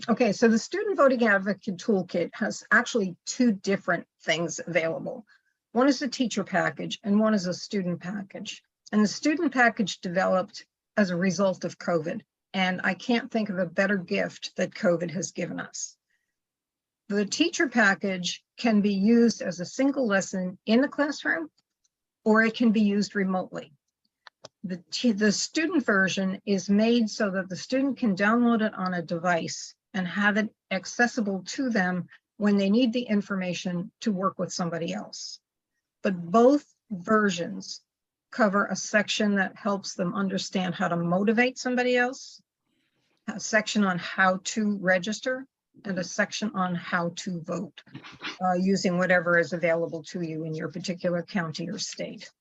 Okay, so the Student Voting Advocate Toolkit has actually two different things available. One is a teacher package and one is a student package. And the student package developed as a result of COVID. And I can't think of a better gift that COVID has given us. The teacher package can be used as a single lesson in the classroom, or it can be used remotely. The student version is made so that the student can download it on a device and have it accessible to them when they need the information to work with somebody else. But both versions cover a section that helps them understand how to motivate somebody else, a section on how to register, and a section on how to vote using whatever is available to you in your particular county or state.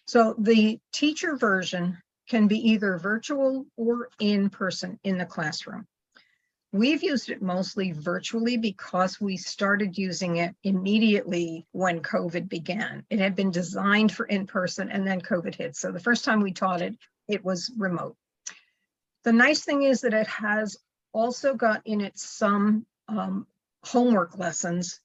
So the teacher version can be either virtual or in person in the classroom. We've used it mostly virtually because we started using it immediately when COVID began. It had been designed for in-person and then COVID hit. So the first time we taught it, it was remote. The nice thing is that it has also got in it some homework lessons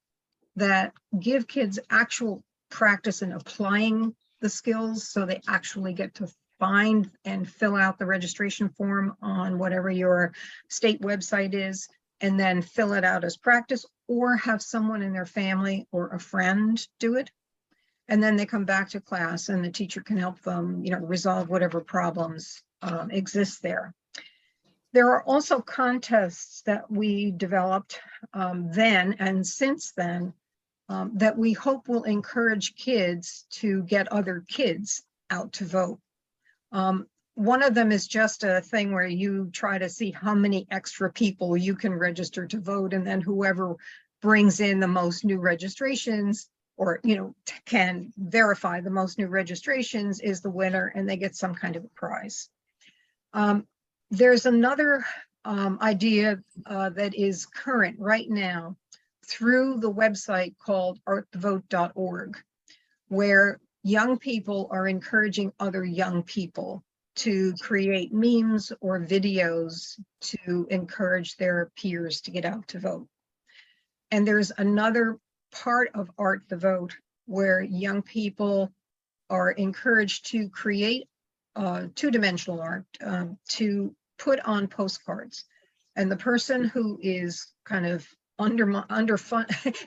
that give kids actual practice in applying the skills, so they actually get to find and fill out the registration form on whatever your state website is, and then fill it out as practice, or have someone in their family or a friend do it. And then they come back to class and the teacher can help them, resolve whatever problems exist there. There are also contests that we developed then and since then that we hope will encourage kids to get other kids out to vote. One of them is just a thing where you try to see how many extra people you can register to vote, and then whoever brings in the most new registrations, or can verify the most new registrations, is the winner, and they get some kind of a prize. There's another idea that is current right now through the website called artthevote.org, where young people are encouraging other young people to create memes or videos to encourage their peers to get out to vote. And there's another part of Art the Vote where young people are encouraged to create two-dimensional art to put on postcards. And the person who is kind of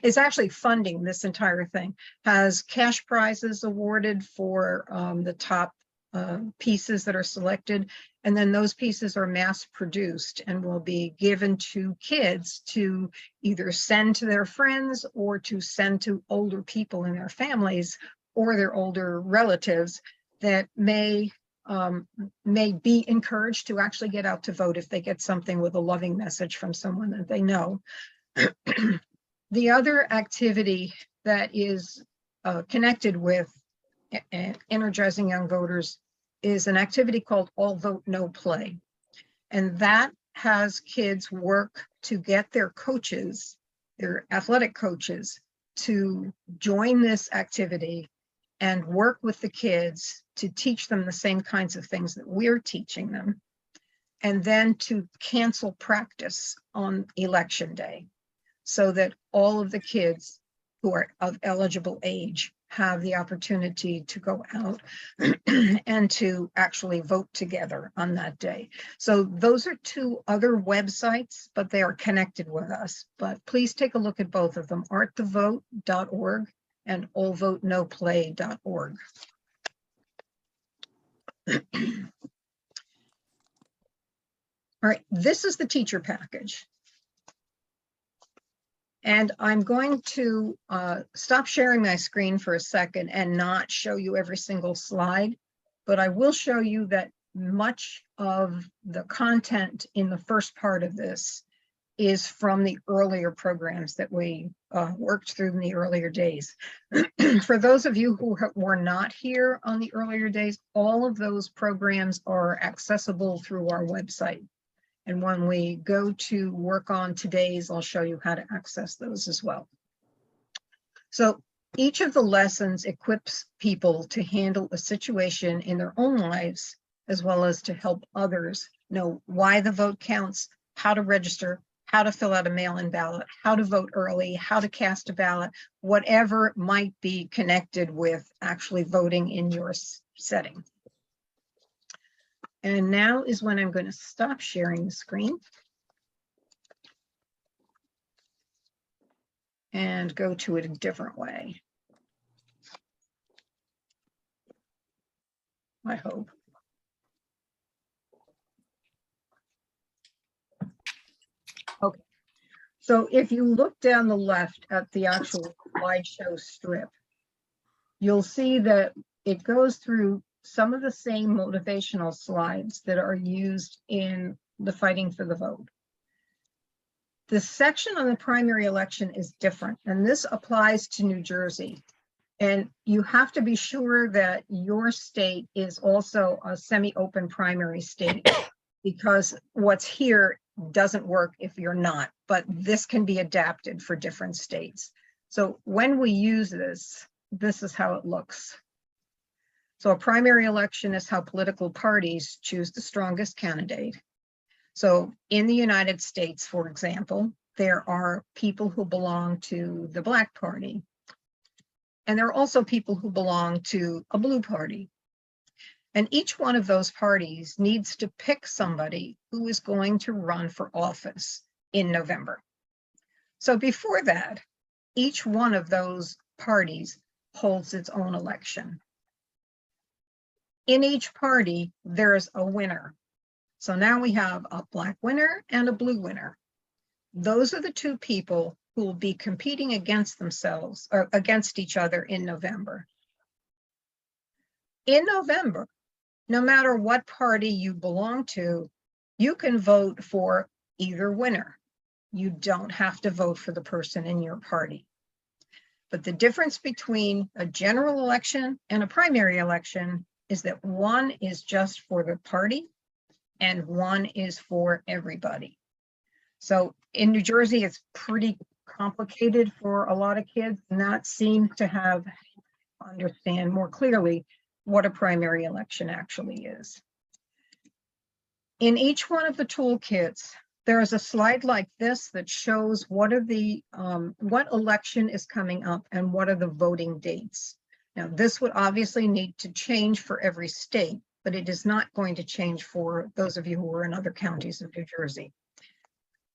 is actually funding this entire thing, has cash prizes awarded for the top pieces that are selected, and then those pieces are mass produced and will be given to kids to either send to their friends or to send to older people in their families or their older relatives that may be encouraged to actually get out to vote if they get something with a loving message from someone that they know. The other activity that is connected with energizing young voters is an activity called All Vote No Play. And that has kids work to get their coaches, their athletic coaches, to join this activity and work with the kids to teach them the same kinds of things that we're teaching them, and then to cancel practice on election day, so that all of the kids who are of eligible age have the opportunity to go out and to actually vote together on that day. So those are two other websites, but they are connected with us. But please take a look at both of them, artthevote.org and allvotenoplay.org. All right, this is the teacher package. And I'm going to stop sharing my screen for a second and not show you every single slide, but I will show you that much of the content in the first part of this is from the earlier programs that we worked through in the earlier days. For those of you who were not here on the earlier days, all of those programs are accessible through our website. And when we go to work on today's, I'll show you how to access those as well. So each of the lessons equips people to handle a situation in their own lives, as well as to help others know why the vote counts, how to register, how to fill out a mail-in ballot, how to vote early, how to cast a ballot, whatever might be connected with actually voting in your setting. And now is when I'm going to stop sharing the screen and go to it a different way. I hope. Okay. So if you look down the left at the actual slideshow strip, you'll see that it goes through some of the same motivational slides that are used in the Fighting for the Vote. The section on the primary election is different, and this applies to New Jersey. And you have to be sure that your state is also a semi-open primary state, because what's here doesn't work if you're not, but this can be adapted for different states. So when we use this, this is how it looks. So a primary election is how political parties choose the strongest candidate. So in the United States, for example, there are people who belong to the Black Party. And there are also people who belong to a blue party. And each one of those parties needs to pick somebody who is going to run for office in November. So before that, each one of those parties holds its own election. In each party, there's a winner. So now we have a Black winner and a blue winner. Those are the two people who will be competing against themselves or against each other in November. In November, no matter what party you belong to, you can vote for either winner. You don't have to vote for the person in your party. But the difference between a general election and a primary election is that one is just for the party and one is for everybody. So in New Jersey, it's pretty complicated for a lot of kids not seem to understand more clearly what a primary election actually is. In each one of the toolkits, there is a slide like this that shows what election is coming up and what are the voting dates. Now, this would obviously need to change for every state, but it is not going to change for those of you who are in other counties of New Jersey.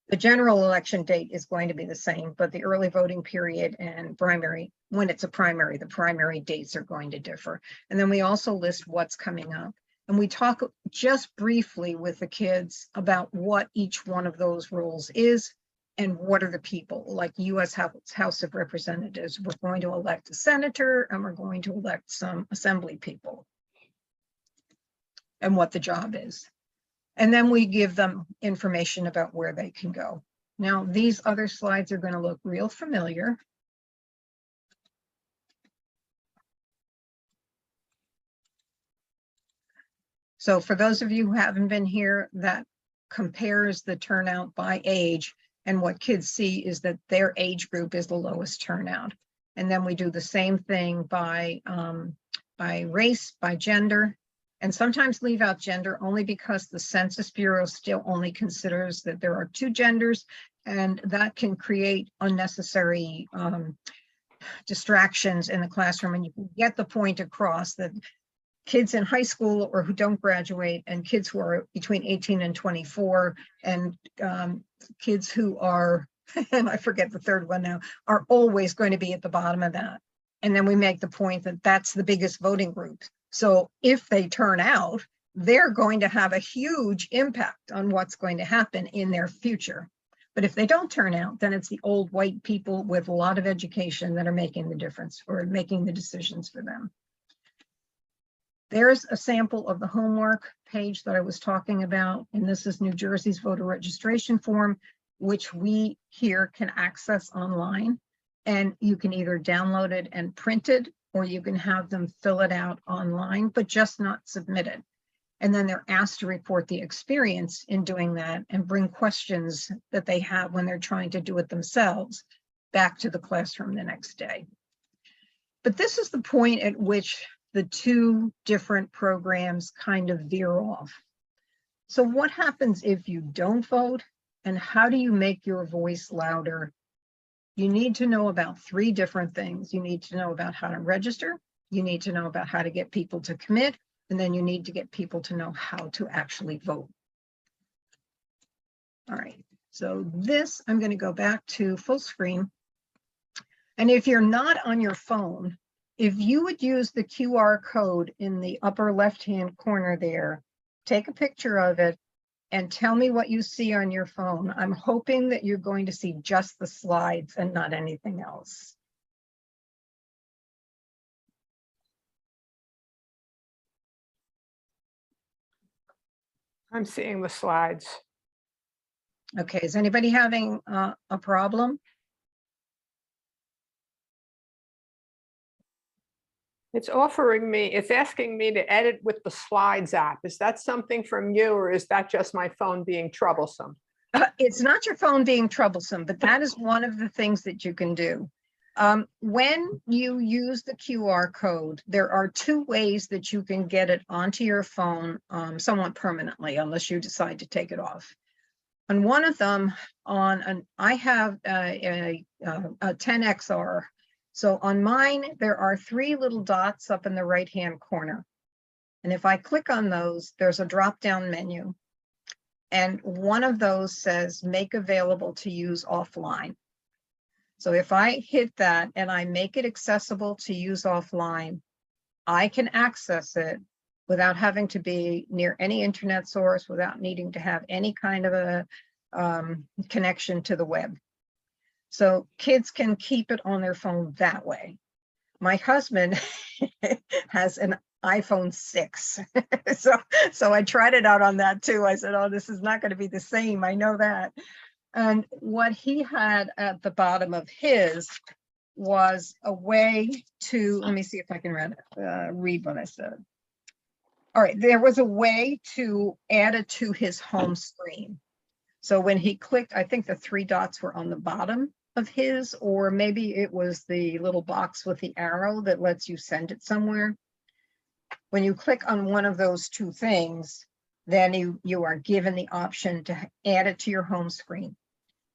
The general election date is going to be the same, but the early voting period and primary, when it's a primary, the primary dates are going to differ. And then we also list what's coming up. And we talk just briefly with the kids about what each one of those roles is and what are the people. Like U.S. House of Representatives, we're going to elect a senator and we're going to elect some assembly people and what the job is. And then we give them information about where they can go. Now, these other slides are going to look real familiar. So for those of you who haven't been here, that compares the turnout by age. And what kids see is that their age group is the lowest turnout. And then we do the same thing by race, by gender. And sometimes leave out gender only because the Census Bureau still only considers that there are two genders, and that can create unnecessary distractions in the classroom. And you can get the point across that kids in high school or who don't graduate, and kids who are between 18 and 24, and kids who are, and I forget the third one now, are always going to be at the bottom of that. And then we make the point that that's the biggest voting group. So if they turn out, they're going to have a huge impact on what's going to happen in their future. But if they don't turn out, then it's the old white people with a lot of education that are making the difference or making the decisions for them. There's a sample of the homework page that I was talking about, and this is New Jersey's voter registration form, which we here can access online. And you can either download it and print it, or you can have them fill it out online, but just not submit it. And then they're asked to report the experience in doing that and bring questions that they have when they're trying to do it themselves back to the classroom the next day. But this is the point at which the two different programs kind of veer off. So what happens if you don't vote and how do you make your voice louder, you need to know about 3 different things. You need to know about how to register, you need to know about how to get people to commit, and then you need to get people to know how to actually vote. All right, so this, I'm going to go back to full screen. And if you're not on your phone, if you would use the QR code in the upper left-hand corner there, take a picture of it and tell me what you see on your phone. I'm hoping that you're going to see just the slides and not anything else. I'm seeing the slides. Okay, is anybody having a problem? It's offering me, it's asking me to edit with the slides app. Is that something from you, or is that just my phone being troublesome? It's not your phone being troublesome, but that is one of the things that you can do. When you use the QR code, there are 2 ways that you can get it onto your phone somewhat permanently, unless you decide to take it off. On one of them, I have a 10XR. So on mine, there are 3 little dots up in the right-hand corner. And if I click on those, there's a drop-down menu. And one of those says make available to use offline. So if I hit that and I make it accessible to use offline, I can access it without having to be near any internet source, without needing to have any kind of a connection to the web. So kids can keep it on their phone that way. My husband has an iPhone 6. so I tried it out on that too. I said, oh, this is not going to be the same. I know that. And what he had at the bottom of his was a way to, let me see if I can read what I said. All right, there was a way to add it to his home screen. So when he clicked, I think the 3 dots were on the bottom of his, or maybe it was the little box with the arrow that lets you send it somewhere. When you click on one of those 2 things, then you are given the option to add it to your home screen,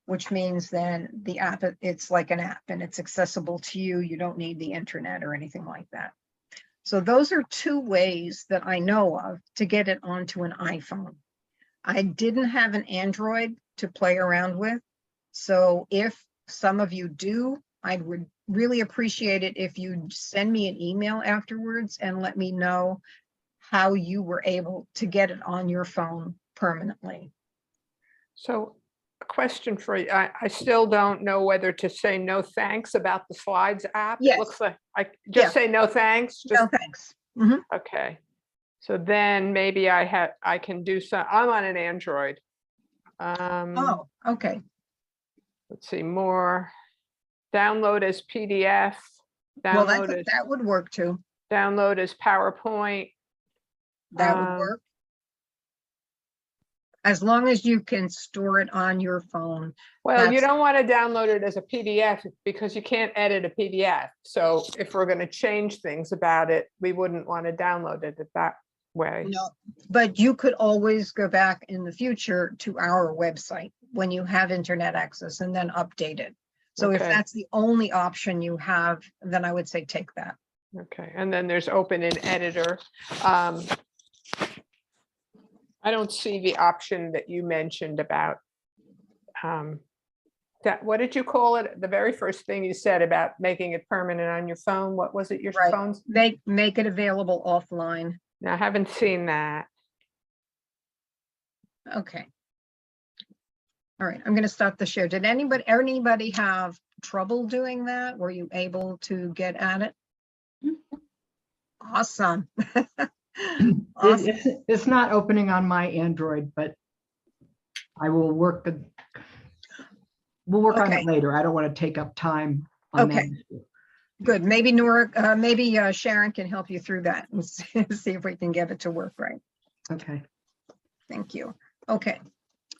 which means then the app, it's like an app and it's accessible to you. You don't need the internet or anything like that. So those are 2 ways that I know of to get it onto an iPhone. I didn't have an Android to play around with. So if some of you do, I would really appreciate it if you send me an email afterwards and let me know how you were able to get it on your phone permanently. So a question for you. I still don't know whether to say no thanks about the slides app. Yes. It looks like I just say no thanks. Just, no thanks. Mm-hmm. Okay. So then maybe I can do some. I'm on an Android. Oh, okay. Let's see, more. Download as PDF. Well, that would work too. Download as PowerPoint. That would work. As long as you can store it on your phone. Well, you don't want to download it as a PDF because you can't edit a PDF. So if we're going to change things about it, we wouldn't want to download it that way. No, but you could always go back in the future to our website when you have internet access and then update it. So if that's the only option you have, then I would say take that. Okay, and then there's open in editor. I don't see the option that you mentioned about that. What did you call it? The very first thing you said about making it permanent on your phone. What was it? Your phone's? Make it available offline. No, I haven't seen that. Okay. All right, I'm going to stop the share. Did anybody have trouble doing that? Were you able to get at it? Awesome. Awesome. It's not opening on my Android, but I will work. We'll work on it later. I don't want to take up time on that. Good. Maybe Nora, maybe Sharon can help you through that and see if we can get it to work right. Okay. Thank you. Okay.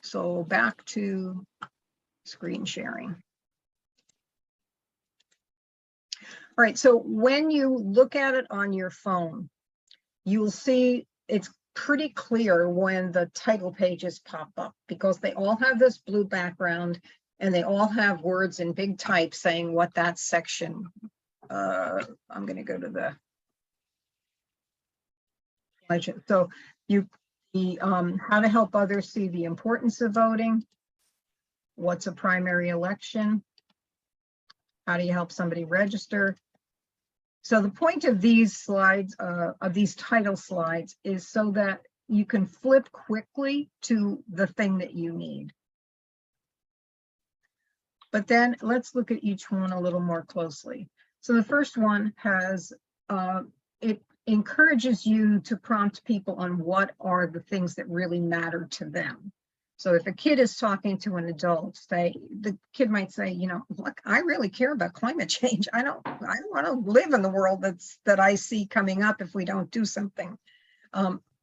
So back to screen sharing. All right. So when you look at it on your phone, you will see it's pretty clear when the title pages pop up, because they all have this blue background and they all have words in big type saying what that section, I'm going to go to the legend. So how to help others see the importance of voting, what's a primary election, how do you help somebody register. So the point of these slides, of these title slides, is so that you can flip quickly to the thing that you need. But then let's look at each one a little more closely. So the first one has, it encourages you to prompt people on what are the things that really matter to them. So if a kid is talking to an adult, the kid might say, you know, look, I really care about climate change. I don't want to live in the world that I see coming up if we don't do something.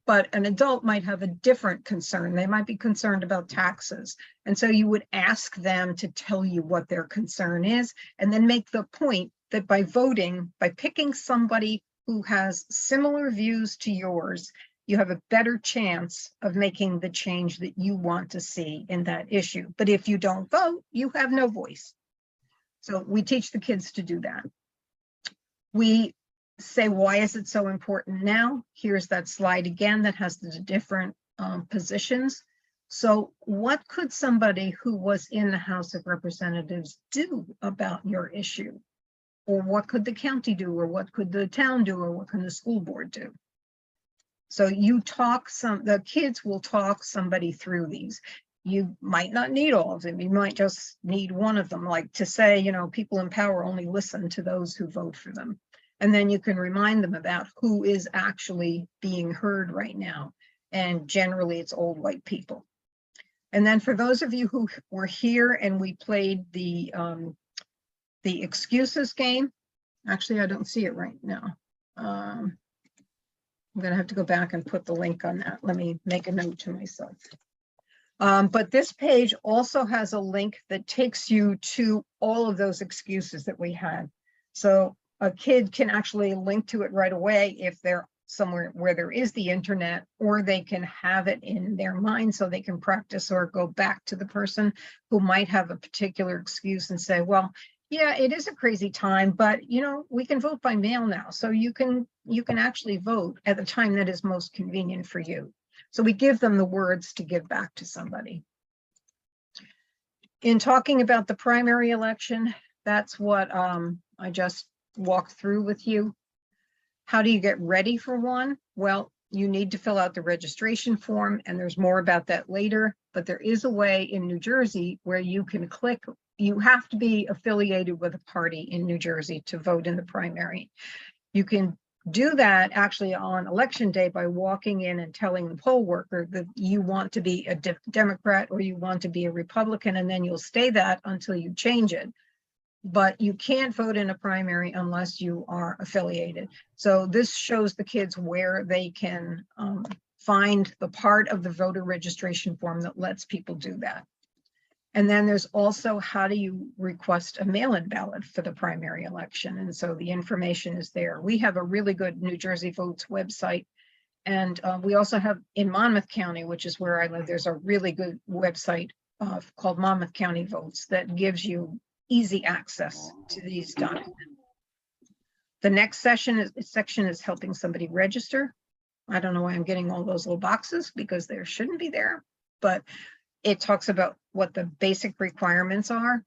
But an adult might have a different concern. They might be concerned about taxes. And so you would ask them to tell you what their concern is, and then make the point that by voting, by picking somebody who has similar views to yours, you have a better chance of making the change that you want to see in that issue. But if you don't vote, you have no voice. So we teach the kids to do that. We say, why is it so important now? Here's that slide again that has the different positions. So what could somebody who was in the House of Representatives do about your issue? Or what could the county do? Or what could the town do? Or what can the school board do? So the kids will talk somebody through these. You might not need all of them. You might just need one of them, like to say, you know, people in power only listen to those who vote for them. And then you can remind them about who is actually being heard right now. And generally it's old white people. And then for those of you who were here and we played the excuses game, actually, I don't see it right now. I'm going to have to go back and put the link on that. Let me make a note to myself. But this page also has a link that takes you to all of those excuses that we had. So a kid can actually link to it right away if they're somewhere where there is the internet, or they can have it in their mind so they can practice or go back to the person who might have a particular excuse and say, well, yeah, it is a crazy time, but you know, we can vote by mail now. So you can actually vote at the time that is most convenient for you. So we give them the words to give back to somebody. In talking about the primary election, that's what I just walked through with you. How do you get ready for one? Well, you need to fill out the registration form, and there's more about that later, but there is a way in New Jersey where you can click. You have to be affiliated with a party in New Jersey to vote in the primary. You can do that actually on election day by walking in and telling the poll worker that you want to be a Democrat or you want to be a Republican, and then you'll stay that until you change it. But you can't vote in a primary unless you are affiliated. So this shows the kids where they can find the part of the voter registration form that lets people do that. And then there's also, how do you request a mail-in ballot for the primary election? And so the information is there. We have a really good New Jersey Votes website. And we also have in Monmouth County, which is where I live, there's a really good website called Monmouth County Votes that gives you easy access to these documents. The next section is helping somebody register. I don't know why I'm getting all those little boxes, because there shouldn't be there, but it talks about what the basic requirements are.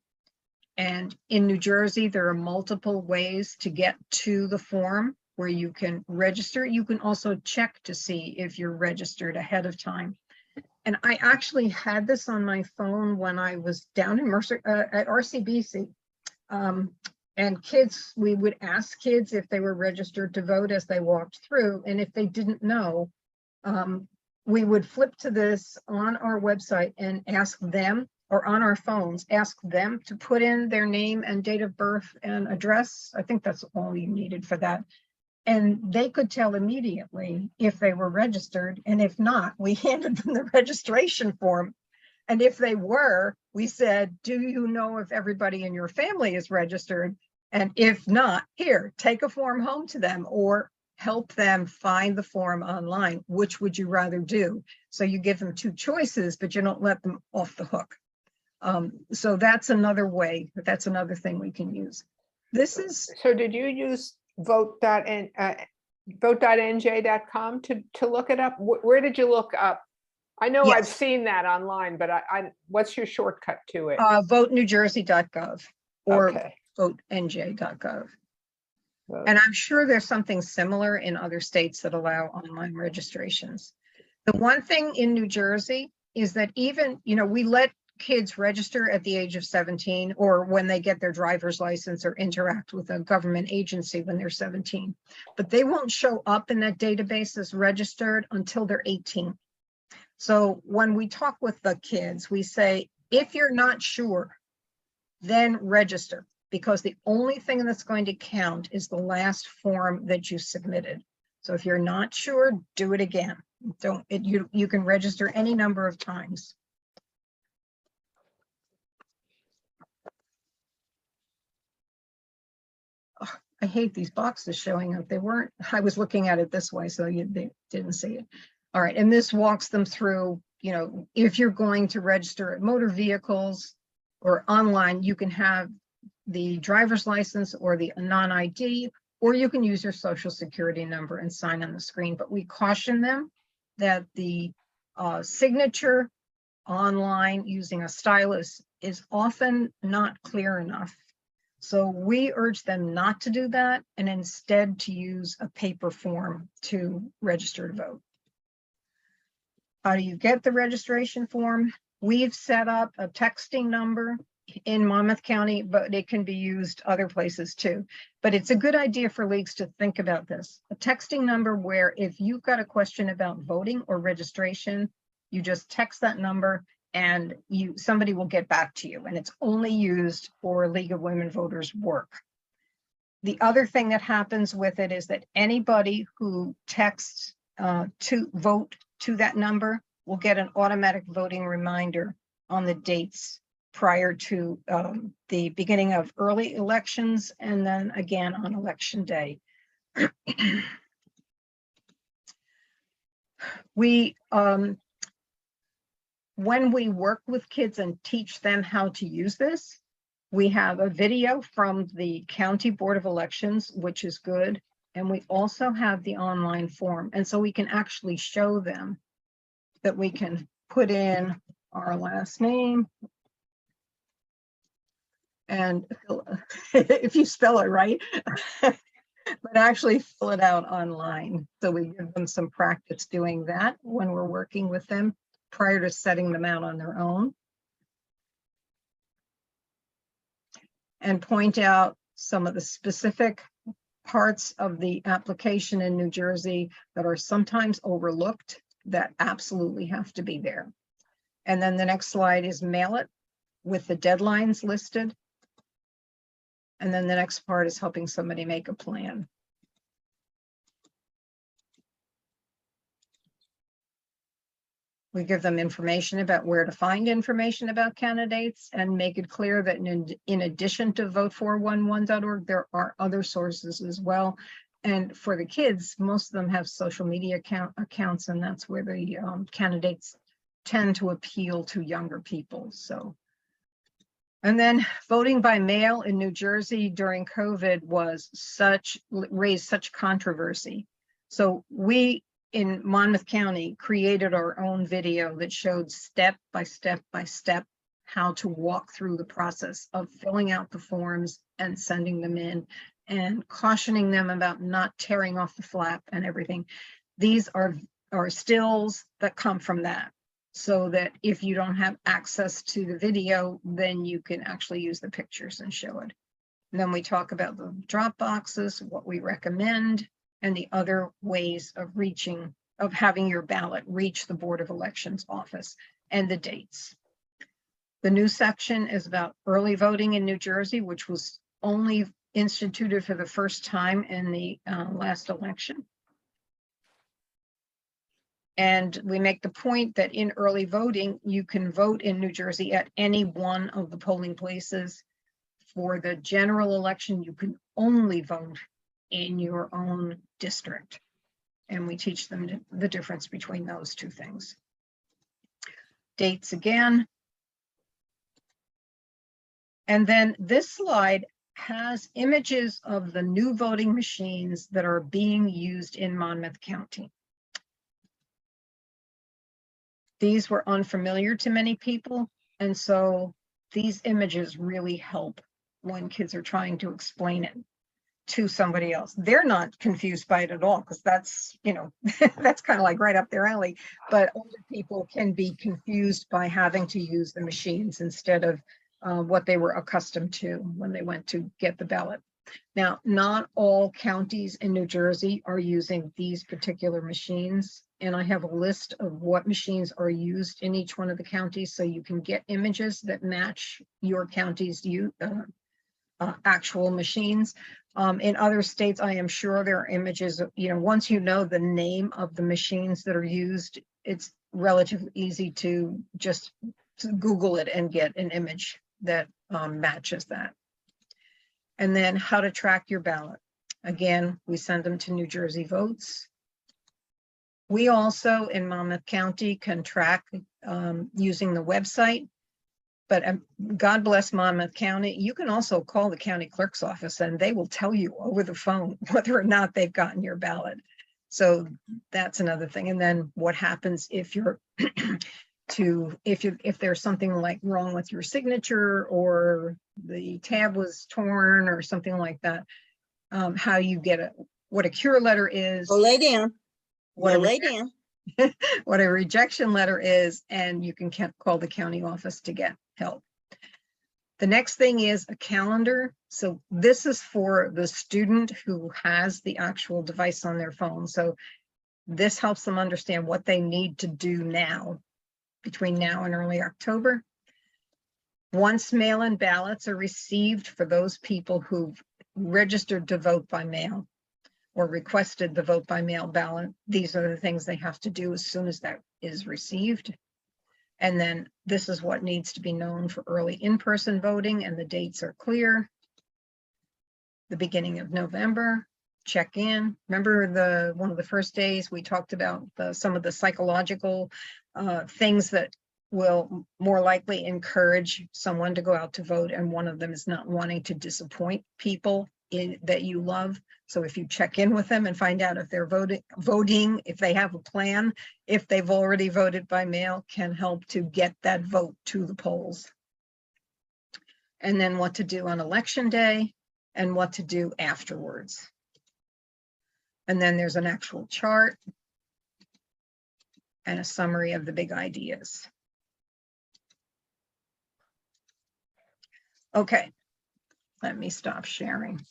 And in New Jersey, there are multiple ways to get to the form where you can register. You can also check to see if you're registered ahead of time. And I actually had this on my phone when I was down in Mercer at RCBC. And kids, we would ask kids if they were registered to vote as they walked through. And if they didn't know, we would flip to this on our website and ask them, or on our phones, ask them to put in their name and date of birth and address. I think that's all you needed for that. And they could tell immediately if they were registered. And if not, we handed them the registration form. And if they were, we said, do you know if everybody in your family is registered? And if not, here, take a form home to them, or help them find the form online. Which would you rather do? So you give them two choices, but you don't let them off the hook. So that's another way, that's another thing we can use. This is, So did you use vote.nj.com to look it up? Where did you look up? I know I've yes, seen that online, but what's your shortcut to it? votenewjersey.gov or Okay. votenj.gov. Vote. And I'm sure there's something similar in other states that allow online registrations. The one thing in New Jersey is that even, we let kids register at the age of 17 or when they get their driver's license or interact with a government agency when they're 17, but they won't show up in that database as registered until they're 18. So when we talk with the kids, we say, if you're not sure, then register, because the only thing that's going to count is the last form that you submitted. So if you're not sure, do it again. You can register any number of times. Oh, I hate these boxes showing up. They weren't, I was looking at it this way, so they didn't see it. All right, and this walks them through, if you're going to register at motor vehicles or online, you can have the driver's license or the non-ID, or you can use your social security number and sign on the screen. But we caution them that the signature online using a stylus is often not clear enough. So we urge them not to do that and instead to use a paper form to register to vote. How do you get the registration form? We've set up a texting number in Monmouth County, but it can be used other places too. But it's a good idea for leagues to think about this. A texting number where if you've got a question about voting or registration, you just text that number and somebody will get back to you, and it's only used for League of Women Voters work. The other thing that happens with it is that anybody who texts to vote to that number will get an automatic voting reminder on the dates prior to the beginning of early elections and then again on election day. When we work with kids and teach them how to use this, we have a video from the County Board of Elections, which is good. And we also have the online form. And so we can actually show them that we can put in our last name. And if you spell it right, but actually fill it out online. So we give them some practice doing that when we're working with them prior to setting them out on their own. And point out some of the specific parts of the application in New Jersey that are sometimes overlooked that absolutely have to be there. And then the next slide is mail it with the deadlines listed. And then the next part is helping somebody make a plan. We give them information about where to find information about candidates and make it clear that in addition to vote411.org, there are other sources as well. And for the kids, most of them have social media accounts, and that's where the candidates tend to appeal to younger people. So, and then voting by mail in New Jersey during COVID raised such controversy. So we in Monmouth County created our own video that showed step by step how to walk through the process of filling out the forms and sending them in and cautioning them about not tearing off the flap and everything. These are stills that come from that, so that if you don't have access to the video, then you can actually use the pictures and show it. And then we talk about the drop boxes, what we recommend, and the other ways of having your ballot reach the Board of Elections office and the dates. The new section is about early voting in New Jersey, which was only instituted for the first time in the last election. And we make the point that in early voting, you can vote in New Jersey at any one of the polling places. For the general election, you can only vote in your own district. And we teach them the difference between those two things. Dates again. And then this slide has images of the new voting machines that are being used in Monmouth County. These were unfamiliar to many people, and so these images really help when kids are trying to explain it to somebody else. They're not confused by it at all, because that's, you know, that's kind of like right up their alley. But older people can be confused by having to use the machines instead of what they were accustomed to when they went to get the ballot. Now, not all counties in New Jersey are using these particular machines, and I have a list of what machines are used in each one of the counties, so you can get images that match your county's actual machines. In other states, I am sure there are images, you know, once you know the name of the machines that are used, it's relatively easy to just Google it and get an image that matches that. And then how to track your ballot. Again, we send them to New Jersey Votes. We also in Monmouth County can track using the website, but God bless Monmouth County. You can also call the county clerk's office and they will tell you over the phone whether or not they've gotten your ballot. So that's another thing. And then what happens if you're if there's something like wrong with your signature or the tab was torn or something like that, how you get it, what a cure letter is. Well, lay down. What Lay down. what a rejection letter is, and you can call the county office to get help. The next thing is a calendar. So this is for the student who has the actual device on their phone. So this helps them understand what they need to do now, between now and early October. Once mail-in ballots are received for those people who've registered to vote by mail or requested the vote by mail ballot, these are the things they have to do as soon as that is received. And then this is what needs to be known for early in-person voting, and the dates are clear. The beginning of November, check in. Remember one of the first days we talked about some of the psychological things that will more likely encourage someone to go out to vote, and one of them is not wanting to disappoint people that you love. So if you check in with them and find out if they're voting, if they have a plan, if they've already voted by mail, can help to get that vote to the polls. And then what to do on election day and what to do afterwards. And then there's an actual chart and a summary of the big ideas. Okay, let me stop sharing.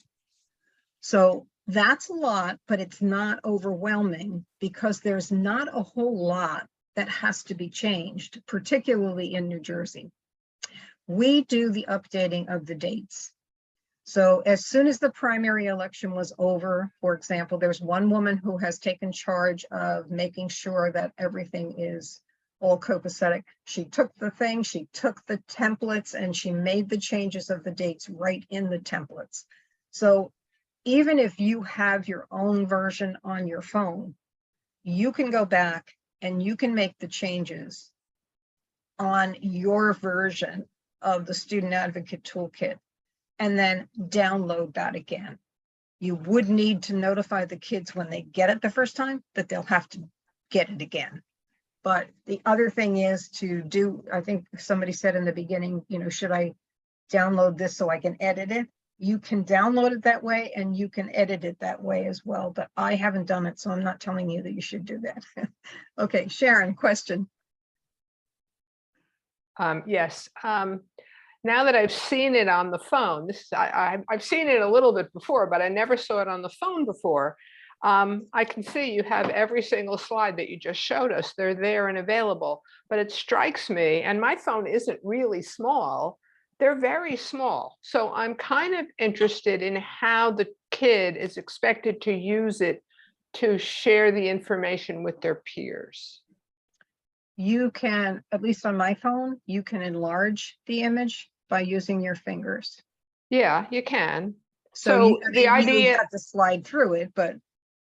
So that's a lot, but it's not overwhelming because there's not a whole lot that has to be changed, particularly in New Jersey. We do the updating of the dates. So as soon as the primary election was over, for example, there's one woman who has taken charge of making sure that everything is all copacetic. She took the thing, she took the templates, and she made the changes of the dates right in the templates. So even if you have your own version on your phone, you can go back and you can make the changes on your version of the Student Advocate Toolkit and then download that again. You would need to notify the kids when they get it the first time that they'll have to get it again. But the other thing is to do, I think somebody said in the beginning, you know, should I download this so I can edit it? You can download it that way and you can edit it that way as well, but I haven't done it, so I'm not telling you that you should do that. Okay, Sharon, question. Yes. Now that I've seen it on the phone, I've seen it a little bit before, but I never saw it on the phone before. I can see you have every single slide that you just showed us. They're there and available, but it strikes me, and my phone isn't really small. They're very small. So I'm kind of interested in how the kid is expected to use it to share the information with their peers. You can, at least on my phone, you can enlarge the image by using your fingers. Yeah, you can. So you- I the mean, you idea, have to slide through it, but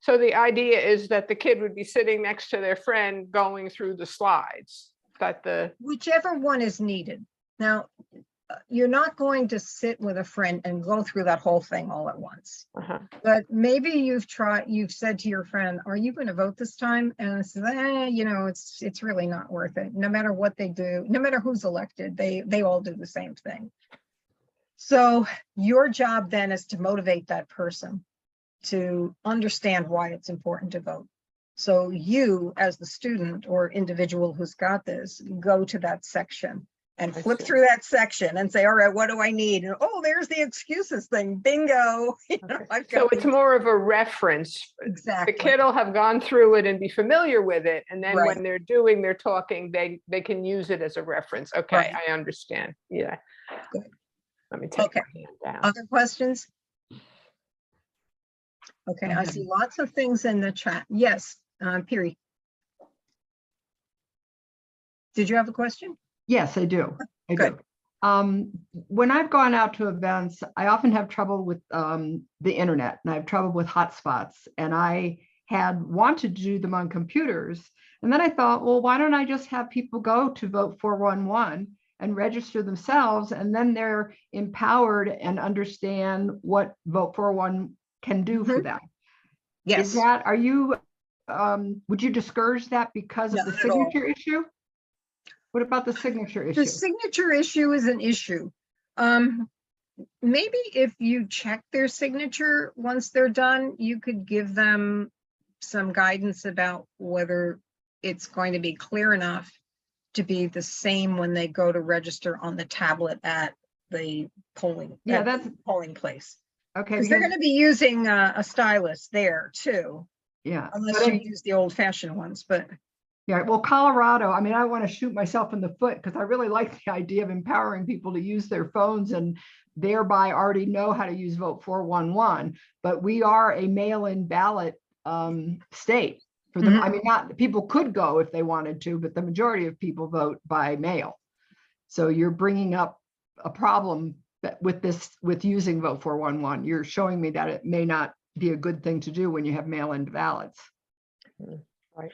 so the idea is that the kid would be sitting next to their friend going through the slides, that the, whichever one is needed. Now, you're not going to sit with a friend and go through that whole thing all at once. uh-huh. But maybe you've said to your friend, are you going to vote this time? And it's, you know, it's really not worth it. No matter what they do, no matter who's elected, they all do the same thing. So your job then is to motivate that person to understand why it's important to vote. So you, as the student or individual who's got this, go to that section and I flip see. through that section and say, all right, what do I need? And oh, there's the excuses thing. Bingo. You know, Okay. I've So got it's these- more of a reference. exactly. The kid will have gone through it and be familiar with it. And then Right. when they're doing their talking, they can use it as a reference. Okay, Right. I understand. Yeah. Good. Let me take Okay. my hand down. Other questions? Okay, I see lots of things in the chat. Yes, Piri. Did you have a question? Yes, I do. I Good. do. When I've gone out to events, I often have trouble with the internet, and I have trouble with hotspots. And I had wanted to do them on computers. And then I thought, well, why don't I just have people go to Vote 411 and register themselves, and then they're empowered and understand what Vote 411 can do for them. Yes. Is that, are you, would you discourage that because of the Not at all. signature issue? What about the signature The issue? signature issue is an issue. Maybe if you check their signature once they're done, you could give them some guidance about whether it's going to be clear enough to be the same when they go to register on the tablet at the polling. Yeah, at that's the polling place. okay. Because they're Because, going to be using a stylus there too, yeah, unless but you use the old fashioned ones, but yeah, well, Colorado, I mean, I want to shoot myself in the foot because I really like the idea of empowering people to use their phones and thereby already know how to use Vote 411. But we are a mail-in ballot state for them. I mean, not people could go if they wanted to, but the majority of people vote by mail. So you're bringing up a problem with this, with using Vote 411. You're showing me that it may not be a good thing to do when you have mail-in ballots. Right.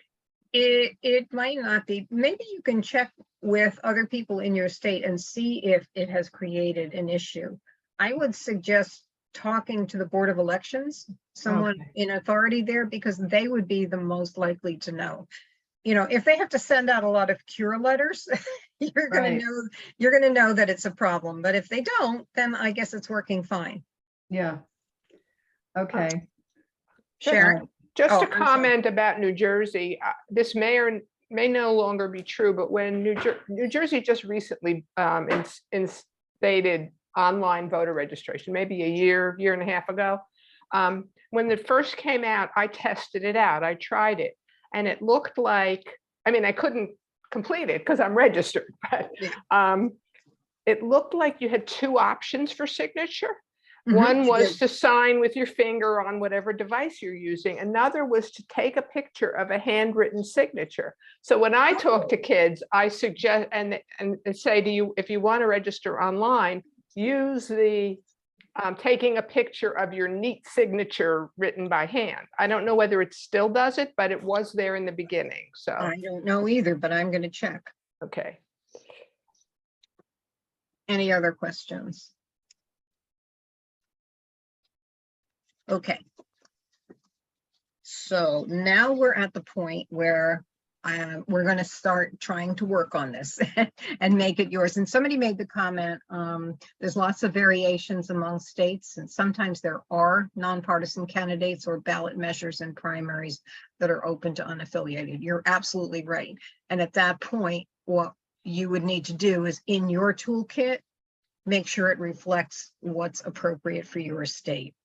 it might not be. Maybe you can check with other people in your state and see if it has created an issue. I would suggest talking to the Board of Elections, someone Okay. in authority there, because they would be the most likely to know. You know, if they have to send out a lot of cure letters, you're Right. going to know that it's a problem. But if they don't, then I guess it's working fine. Yeah. Okay. Sharon? Just Oh, a I'm sorry. comment about New Jersey. This may or may no longer be true, but when New Jersey just recently instated online voter registration, maybe a year and a half ago. When it first came out, I tested it out. I tried it, and it looked like, I mean, I couldn't complete it because I'm registered, but it looked like you had two options for signature. One was to sign with your finger on whatever device you're using. Another was to take a picture of a handwritten signature. So when I talk to kids, I suggest and say to you, if you want to register online, use the taking a picture of your neat signature written by hand. I don't know whether it still does it, but it was there in the beginning. So I don't know either, but I'm going to check. okay. Any other questions? Okay. So now we're at the point where we're going to start trying to work on this and make it yours. And somebody made the comment, there's lots of variations among states, and sometimes there are nonpartisan candidates or ballot measures and primaries that are open to unaffiliated. You're absolutely right. And at that point, what you would need to do is in your toolkit, make sure it reflects what's appropriate for your state.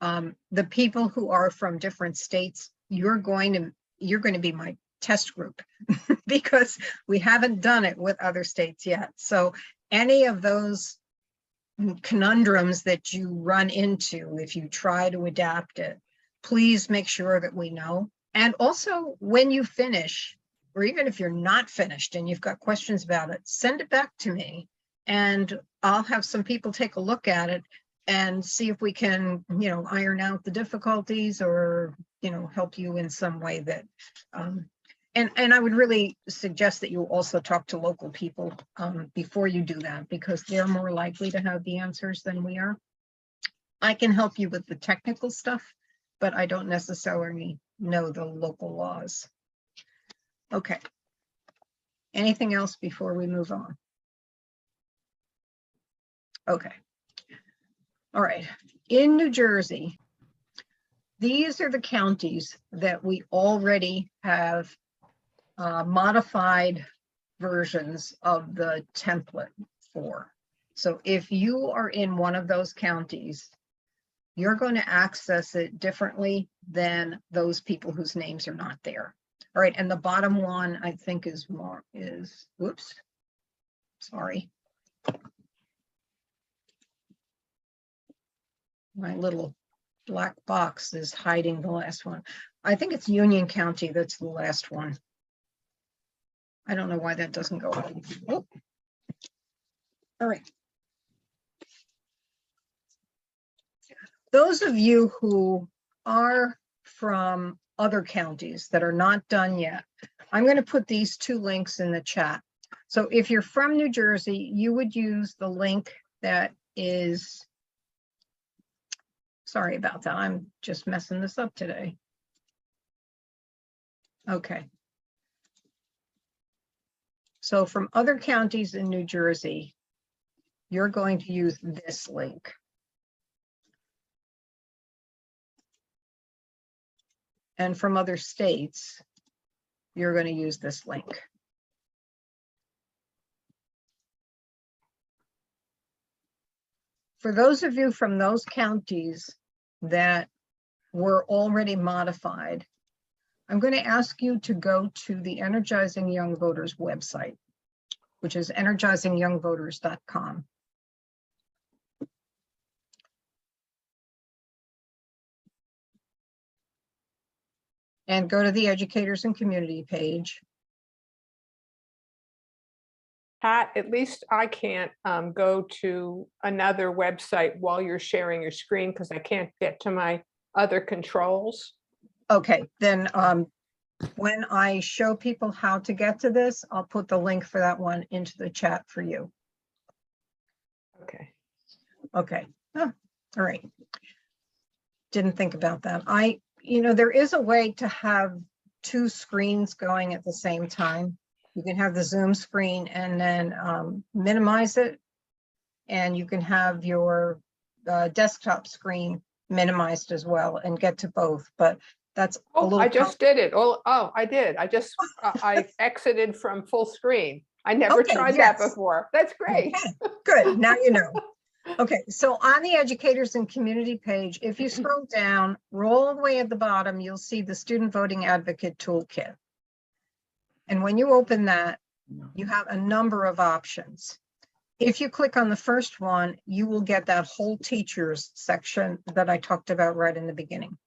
The people who are from different states, you're going to be my test group because we haven't done it with other states yet. So any of those conundrums that you run into, if you try to adapt it, please make sure that we know. And also when you finish, or even if you're not finished and you've got questions about it, send it back to me and I'll have some people take a look at it and see if we can, iron out the difficulties or, help you in some way that, and I would really suggest that you also talk to local people before you do that, because they're more likely to have the answers than we are. I can help you with the technical stuff, but I don't necessarily know the local laws. Okay. Anything else before we move on? Okay. All right. In New Jersey, these are the counties that we already have modified versions of the template for. So if you are in one of those counties, you're going to access it differently than those people whose names are not there. All right, and the bottom one I think is whoops, sorry. My little black box is hiding the last one. I think it's Union County, that's the last one. I don't know why that doesn't go up. Oh. All right. Those of you who are from other counties that are not done yet, I'm going to put these two links in the chat. So if you're from New Jersey, you would use the link that is, sorry about that, I'm just messing this up today. Okay. So from other counties in New Jersey, you're going to use this link. And from other states, you're going to use this link. For those of you from those counties that were already modified, I'm going to ask you to go to the Energizing Young Voters website, which is energizingyoungvoters.com. And go to the Educators and Community page. Pat, at least I can't go to another website while you're sharing your screen because I can't get to my other controls. Okay, then when I show people how to get to this, I'll put the link for that one into the chat for you. Okay. Okay. Oh, all right. Didn't think about that. There is a way to have two screens going at the same time. You can have the Zoom screen and then minimize it. And you can have your desktop screen minimized as well and get to both. But that's a little. I just did it. Oh, I did. I just, I exited from full screen. I never tried that before. That's great. Okay, good. Now you know. Okay, so on the Educators and Community page, if you scroll down, roll all the way at the bottom, you'll see the Student Voting Advocate Toolkit. And when you open that, you have a number of options. If you click on the first one, you will get that whole teachers section that I talked about right in the beginning.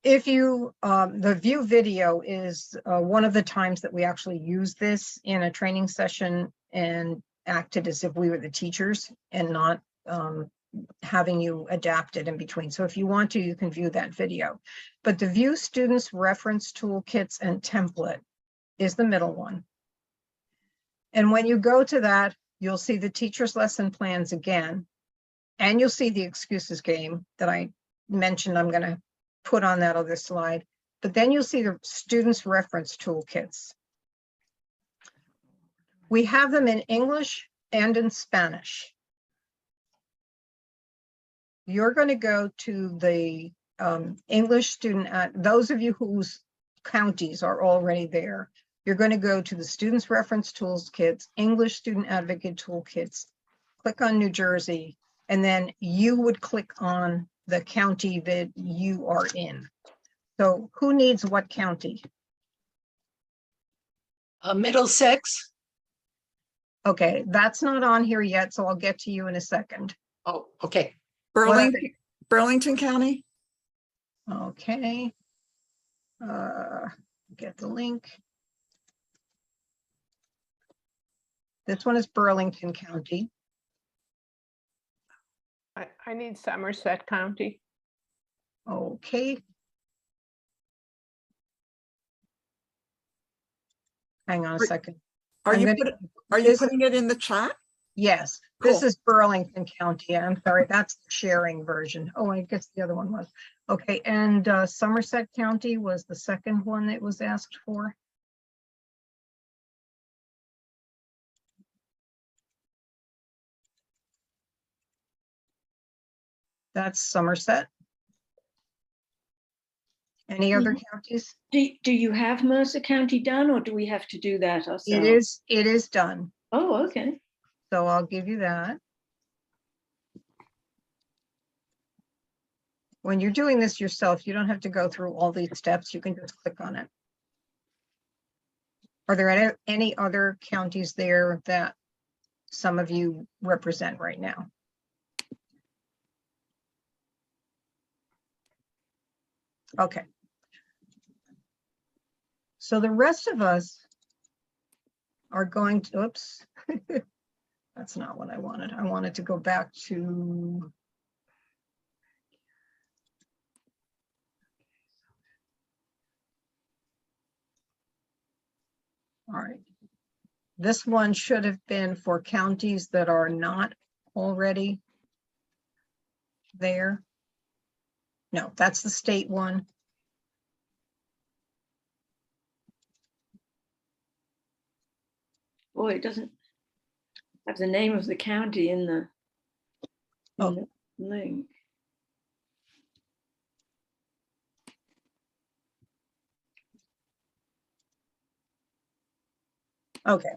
If you, the view video is one of the times that we actually use this in a training session and acted as if we were the teachers and not having you adapt it in between. So if you want to, you can view that video. But the View Students Reference Toolkits and Template is the middle one. And when you go to that, you'll see the teacher's lesson plans again, and you'll see the excuses game that I mentioned I'm going to put on that other slide. But then you'll see the students reference toolkits. We have them in English and in Spanish. You're going to go to the English student, those of you whose counties are already there, you're going to go to the Students Reference Toolkits, English Student Advocate Toolkits, click on New Jersey, and then you would click on the county that you are in. So who needs what county? Middlesex. Okay, that's not on here yet, so I'll get to you in a second. Oh, okay. Burlington County. Okay. Get the link. This one is Burlington County. I need Somerset County. Okay. Hang on a Are- second. Are I'm you, gonna- are you this- putting it in the chat? Yes, this Cool. is Burlington County. I'm sorry, that's the sharing version. Oh, I guess the other one was. Okay, and Somerset County was the second one that was asked for. That's Somerset. Any other counties? Do you have Mercer County done, or do we have to do that ourselves? It is done. Oh, okay. So I'll give you that. When you're doing this yourself, you don't have to go through all these steps. You can just click on it. Are there any other counties there that some of you represent right now? Okay. So the rest of us are going to, oops. That's not what I wanted. I wanted to go back to. All right. This one should have been for counties that are not already there. No, that's the state one. Boy, it doesn't have the name of the county in the, Oh. the link. Okay.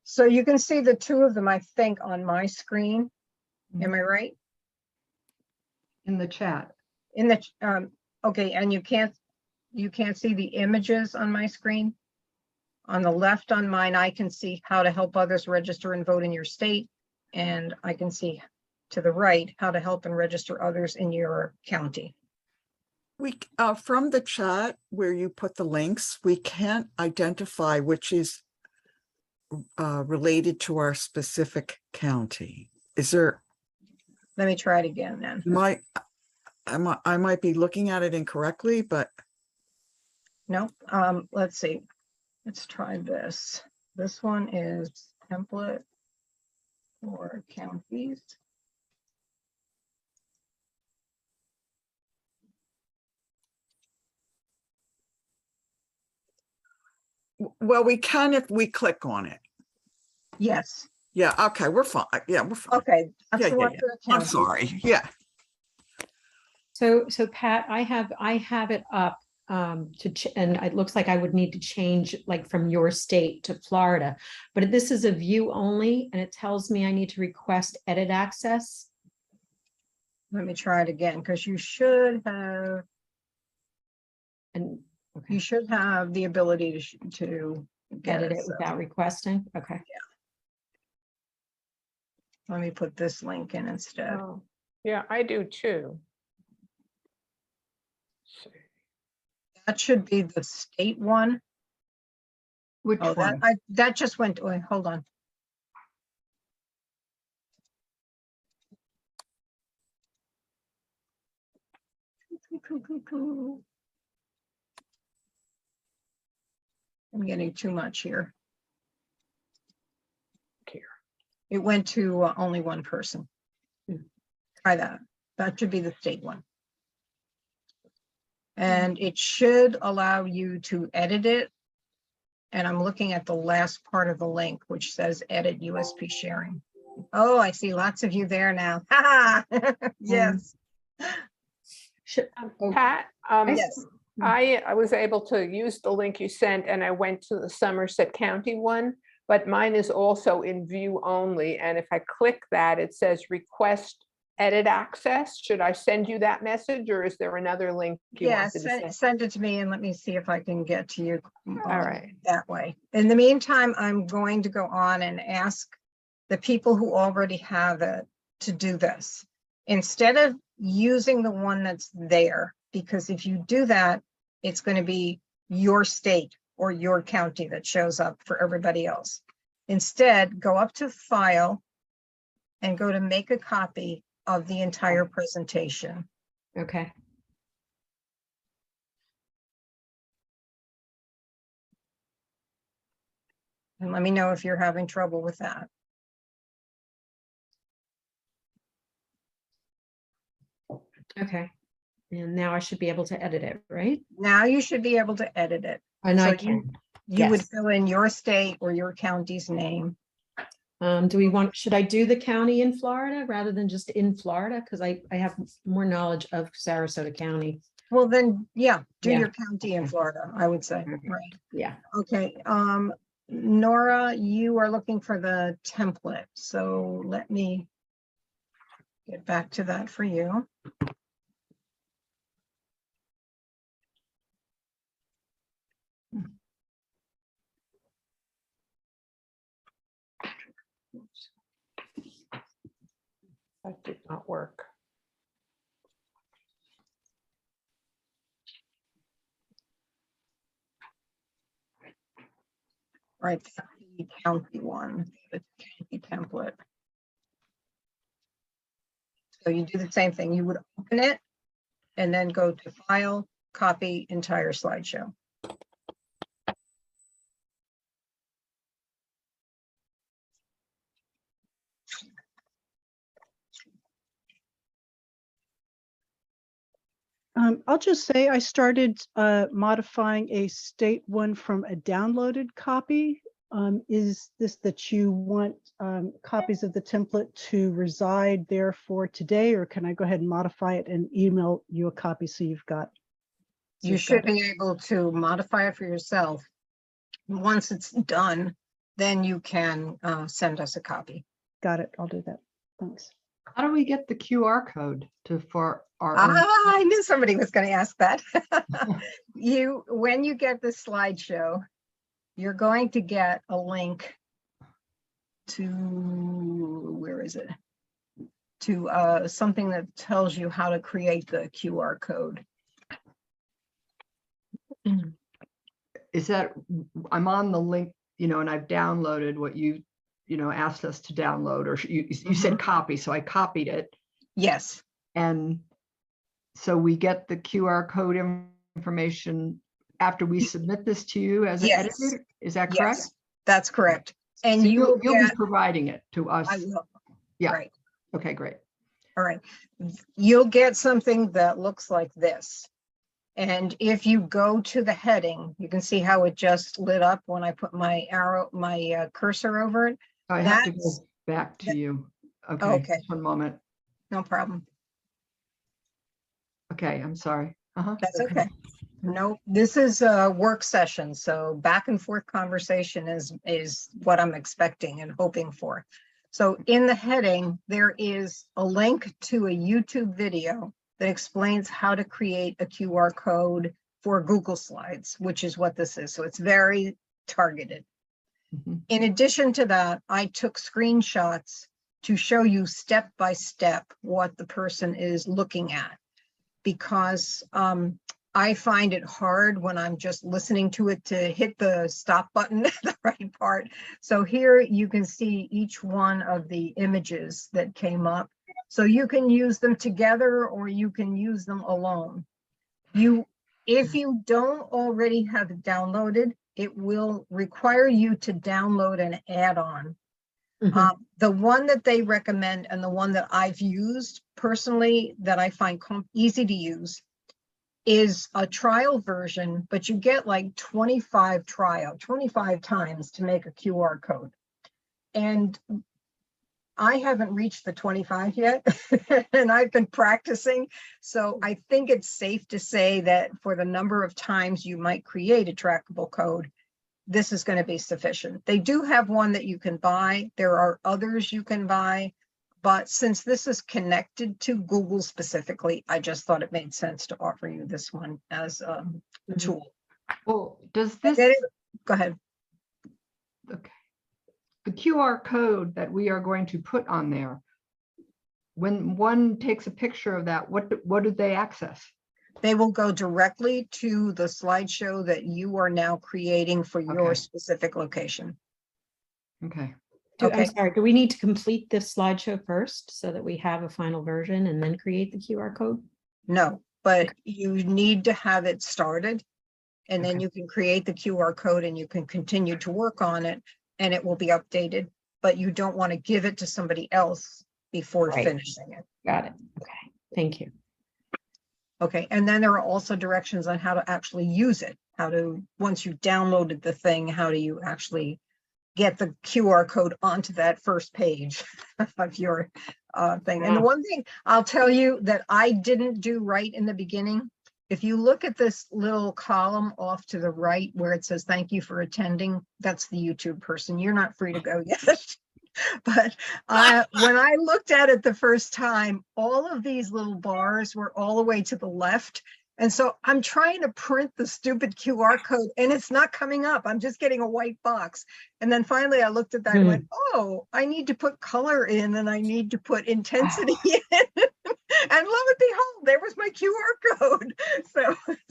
So you can see the two of them, I think, on my screen. Am I right? In the chat. In the, okay, and you can't see the images on my screen? On the left on mine, I can see how to help others register and vote in your state. And I can see to the right, how to help and register others in your county. We, from the chat where you put the links, we can't identify which is related to our specific county. Is there, Let me try it again then. I might be looking at it incorrectly, but No, let's see. Let's try this. This one is template for counties. well, we can if we click on it. Yes, Yeah, okay, we're fine. Yeah, we're fine. okay. That's Yeah, the yeah, one yeah. for the I'm county. sorry. Yeah. So Pat, I have it up and it looks like I would need to change like from your state to Florida, but this is a view only and it tells me I need to request edit access. Let me try it again, because you should have, And okay, you should have the ability to get edit it. it So without requesting. Okay. let me put this link in instead. Oh, yeah, I do too. See. That should be the state one. Which Oh, one? that just went, wait, hold on. I'm getting too much here. Here. It went to only one person. Try that. That should be the state one. And it should allow you to edit it. And I'm looking at the last part of the link, which says edit USB sharing. Oh, I see lots of you there now. Ha ha. Yes. Should, oh, Pat, Yes. I was able to use the link you sent and I went to the Somerset County one, but mine is also in view only. And if I click that, it says request edit access. Should I send you that message or is there another link you Yeah, wanted to send? send it to me and let me see if I can get to you. All right. That way. In the meantime, I'm going to go on and ask the people who already have it to do this. Instead of using the one that's there, because if you do that, it's going to be your state or your county that shows up for everybody else. Instead, go up to File, and go to make a copy of the entire presentation. Okay. And let me know if you're having trouble with that. Okay. And now I should be able to edit it, right? Now you should be able to edit it. And So I can. You would Yes. fill in your state or your county's name. Should I do the county in Florida rather than just in Florida? Because I have more knowledge of Sarasota County. Well, then, yeah, do Yeah. your county in Florida, I would say, Okay. right? Yeah. Okay, Nora, you are looking for the template, so let me get back to that for you. That did not work. Right, the county one, the county template. So you do the same thing. You would open it and then go to File, Copy, Entire Slideshow. I'll just say I started modifying a state one from a downloaded copy. Is this that you want copies of the template to reside there for today, or can I go ahead and modify it and email you a copy so you've got? You should be able to modify it for yourself. Once it's done, then you can send us a copy. Got it. I'll do that. Thanks. How do we get the QR code for our own? I knew somebody was going to ask that. When you get the slideshow, you're going to get a link to, where is it? To something that tells you how to create the QR code. Is that, I'm on the link, and I've downloaded what you asked us to download, or you said copy, so I copied it. Yes. And so we get the QR code information after we submit this to you as an Yes. editor. Is that correct? Yes, that's correct. And So you'll you'll be get, providing it to us. I will. Yeah. Right. Okay, great. All right. You'll get something that looks like this. And if you go to the heading, you can see how it just lit up when I put my cursor over it. I have to go That's- back to you. Okay, Okay. just one moment. No problem. Okay, I'm sorry. That's okay. No, this is a work session, so back and forth conversation is what I'm expecting and hoping for. So in the heading, there is a link to a YouTube video that explains how to create a QR code for Google Slides, which is what this is. So it's very targeted. Mhm. In addition to that, I took screenshots to show you step by step what the person is looking at, because I find it hard when I'm just listening to it to hit the stop button at the right part. So here you can see each one of the images that came up. So you can use them together or you can use them alone. If you don't already have it downloaded, it will require you to download an add-on. The one that they recommend and the one that I've used personally that I find easy to use is a trial version, but you get like 25 times to make a QR code. And I haven't reached the 25 yet, and I've been practicing. So I think it's safe to say that for the number of times you might create a trackable code, this is going to be sufficient. They do have one that you can buy. There are others you can buy. But since this is connected to Google specifically, I just thought it made sense to offer you this one as a tool. Well, does Go this, ahead. okay, the QR code that we are going to put on there, when one takes a picture of that, what do they access? They will go directly to the slideshow that you are now creating for your Okay. specific location. Okay. I'm Okay. sorry, do we need to complete this slideshow first so that we have a final version and then create the QR code? No, but you need to have it started. And then Okay. you can create the QR code and you can continue to work on it and it will be updated. But you don't want to give it to somebody else before Right. finishing it. Got it. Okay, thank you. Okay, and then there are also directions on how to actually use it. How to, once you've downloaded the thing, how do you actually get the QR code onto that first page of your thing. And the Yeah. one thing I'll tell you that I didn't do right in the beginning, if you look at this little column off to the right where it says, thank you for attending, that's the YouTube person. You're not free to go yet. But when I looked at it the first time, all of these little bars were all the way to the left. And so I'm trying to print the stupid QR code and it's not coming up. I'm just getting a white box. And then finally I looked at that and went, oh, I need to put color in and I need to put intensity in. And lo and behold, there was my QR code.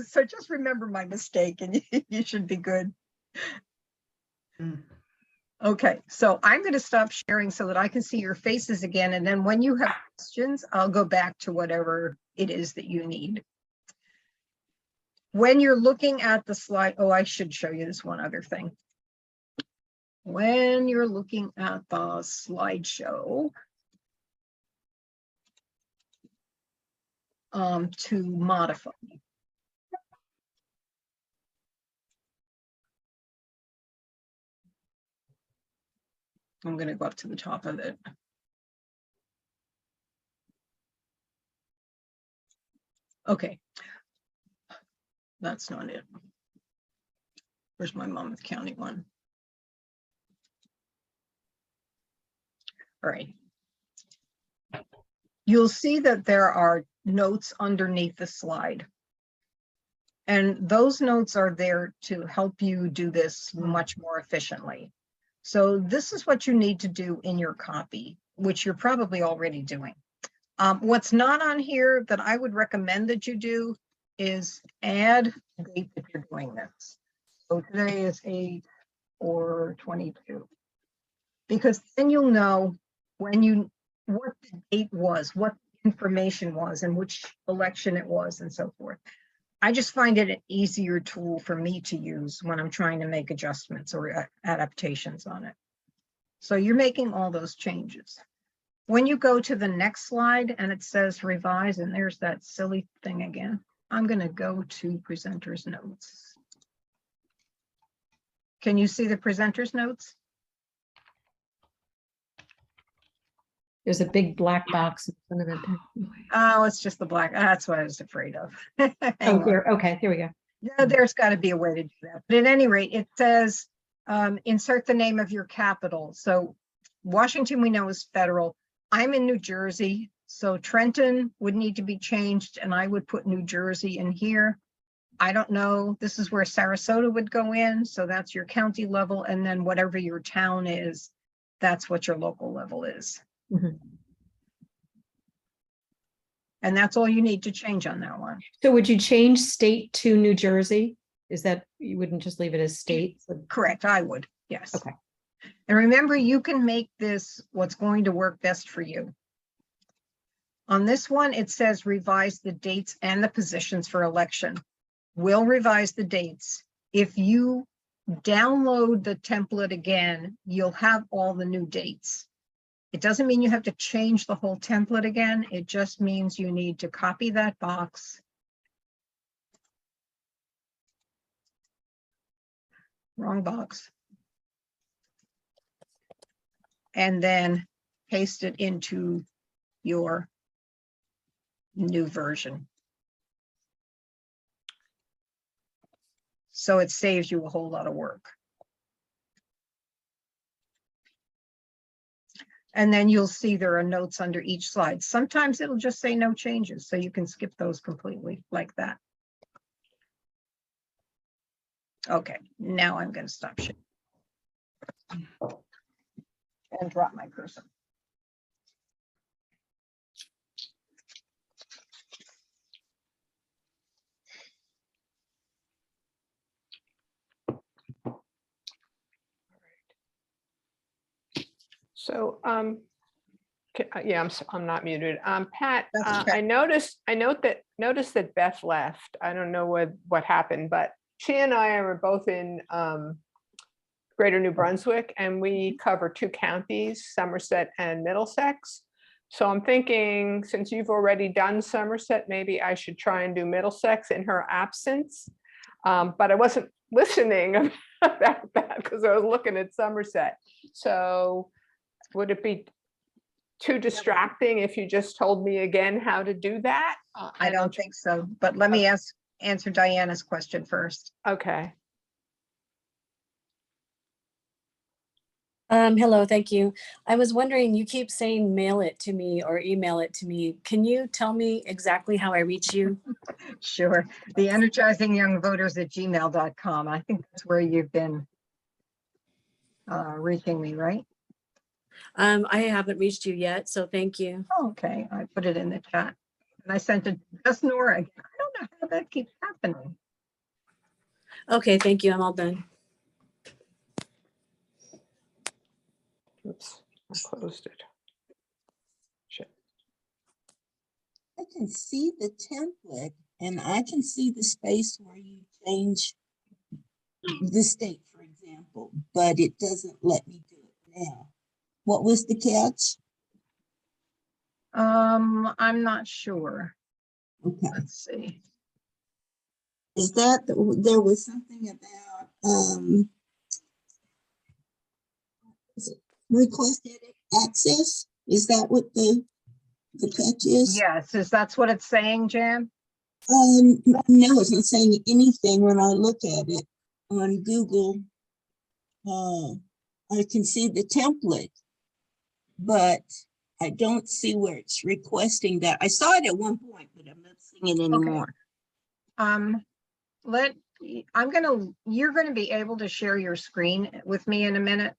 So just remember my mistake and you should be good. Okay, so I'm going to stop sharing so that I can see your faces again. And then when you have questions, I'll go back to whatever it is that you need. When you're looking at the slide, oh, I should show you this one other thing. When you're looking at the slideshow, to modify. I'm going to go up to the top of it. Okay. That's not it. Where's my Monmouth County one? All right. You'll see that there are notes underneath the slide. And those notes are there to help you do this much more efficiently. So this is what you need to do in your copy, which you're probably already doing. What's not on here that I would recommend that you do is add the date that you're doing this. So today is 8/4/22. Because then you'll know when what the date was, what information was, and which election it was, and so forth. I just find it an easier tool for me to use when I'm trying to make adjustments or adaptations on it. So you're making all those changes. When you go to the next slide and it says revise, and there's that silly thing again, I'm going to go to presenter's notes. Can you see the presenter's notes? There's a big black box in front of it. Oh, it's just the black. That's what I was afraid of. Oh, here. Okay, there we go. Yeah, there's got to be a way to do that. But at any rate, it says insert the name of your capital. So Washington, we know, is federal. I'm in New Jersey, so Trenton would need to be changed, and I would put New Jersey in here. I don't know. This is where Sarasota would go in. So that's your county level. And then whatever your town is, that's what your local level is. Mhm. And that's all you need to change on that one. So would you change state to New Jersey? Is that, you wouldn't just leave it as state? Correct, I would, yes. Okay. And remember, you can make this what's going to work best for you. On this one, it says revise the dates and the positions for election. We'll revise the dates. If you download the template again, you'll have all the new dates. It doesn't mean you have to change the whole template again. It just means you need to copy that box. Wrong box. And then paste it into your new version. So it saves you a whole lot of work. And then you'll see there are notes under each slide. Sometimes it'll just say no changes, so you can skip those completely like that. Okay, now I'm going to stop sharing and drop my cursor. So, yeah, I'm not muted. Pat, That's okay. I noticed that Beth left. I don't know what happened, but she and I are both in Greater New Brunswick, and we cover 2 counties, Somerset and Middlesex. So I'm thinking, since you've already done Somerset, maybe I should try and do Middlesex in her absence. But I wasn't listening about that because I was looking at Somerset. So would it be too distracting if you just told me again how to do that? I don't think so, but let me answer Diana's question first. Okay. Hello, thank you. I was wondering, you keep saying mail it to me or email it to me. Can you tell me exactly how I reach you? Sure. The energizingyoungvoters@gmail.com. I think that's where you've been reaching me, right? I haven't reached you yet, so thank you. Okay, I put it in the chat. And I sent it just Nora again. I don't know how that keeps happening. Okay, thank you. I'm all done. Oops, I closed it. Shit. I can see the template and I can see the space where you change the state, for example, but it doesn't let me do it now. What was the catch? I'm not sure. Okay. Let's see. Is that there was something about is it request edit access? Is that what the catch is? Yes, that's what it's saying, Jan? No, it's not saying anything when I look at it on Google. I can see the template, but I don't see where it's requesting that. I saw it at one point, but I'm not seeing it anymore. You're gonna be able to share your screen with me in a minute.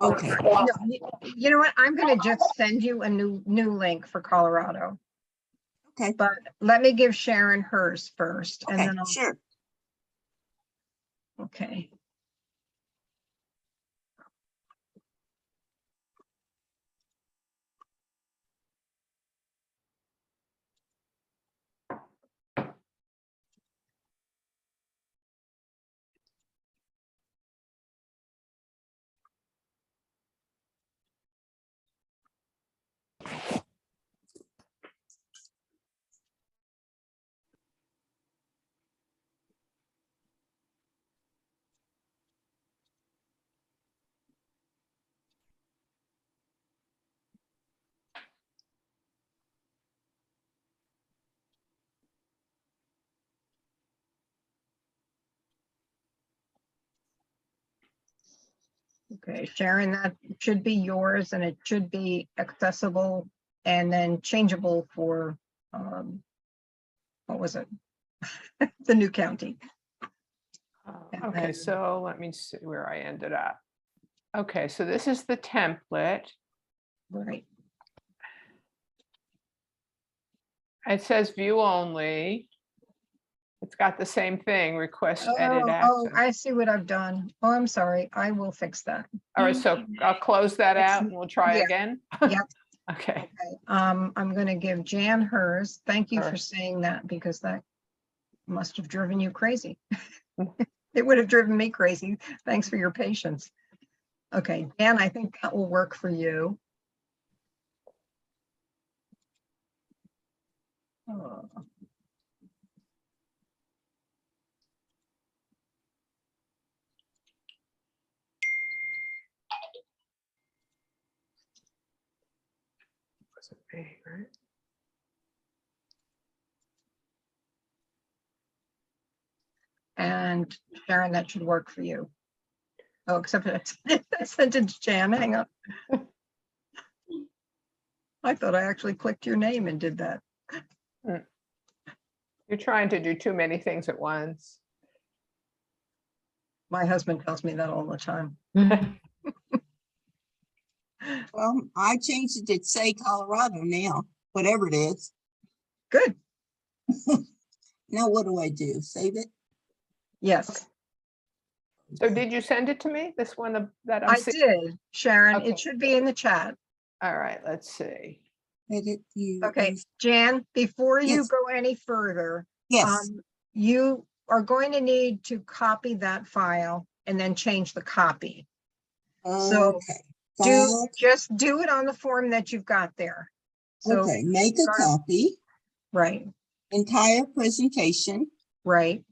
Okay. You know what? I'm gonna just send you a new link for Colorado. Okay. But let me give Sharon hers first, and Okay, then I'll. sure. Okay. Okay, Sharon, that should be yours, and it should be accessible and then changeable for, what was it? The new county. Okay, so let me see where I ended up. Okay, so this is the template. Right. It says view only. It's got the same thing, request edit access. Oh, I see what I've done. Oh, I'm sorry. I will fix that. All right, so I'll close that out and we'll try Yeah. again. Yeah. Okay. I'm going to give Jan hers. Thank you for Hers. saying that, because that must have driven you crazy. It would have driven me crazy. Thanks for your patience. Okay, Jan, I think that will work for you. Oh. Was it me, right? And Sharon, that should work for you. Oh, except that I sent it to Jan. Hang on. I thought I actually clicked your name and did that. You're trying to do too many things at once. My husband tells me that all the time. Well, I changed it to say Colorado now, whatever it is. Good. Now what do I do? Save it? Yes. So did you send it to me? This one that I'm I seeing? did, Sharon. Okay. It should be in the chat. All right, let's see. Edit view. Okay, Jan, before you Yes. go any further, Yes, you are going to need to copy that file and then change the copy. So okay. just do it on the form that you've got there. So, Okay, make a copy, right, entire presentation. right.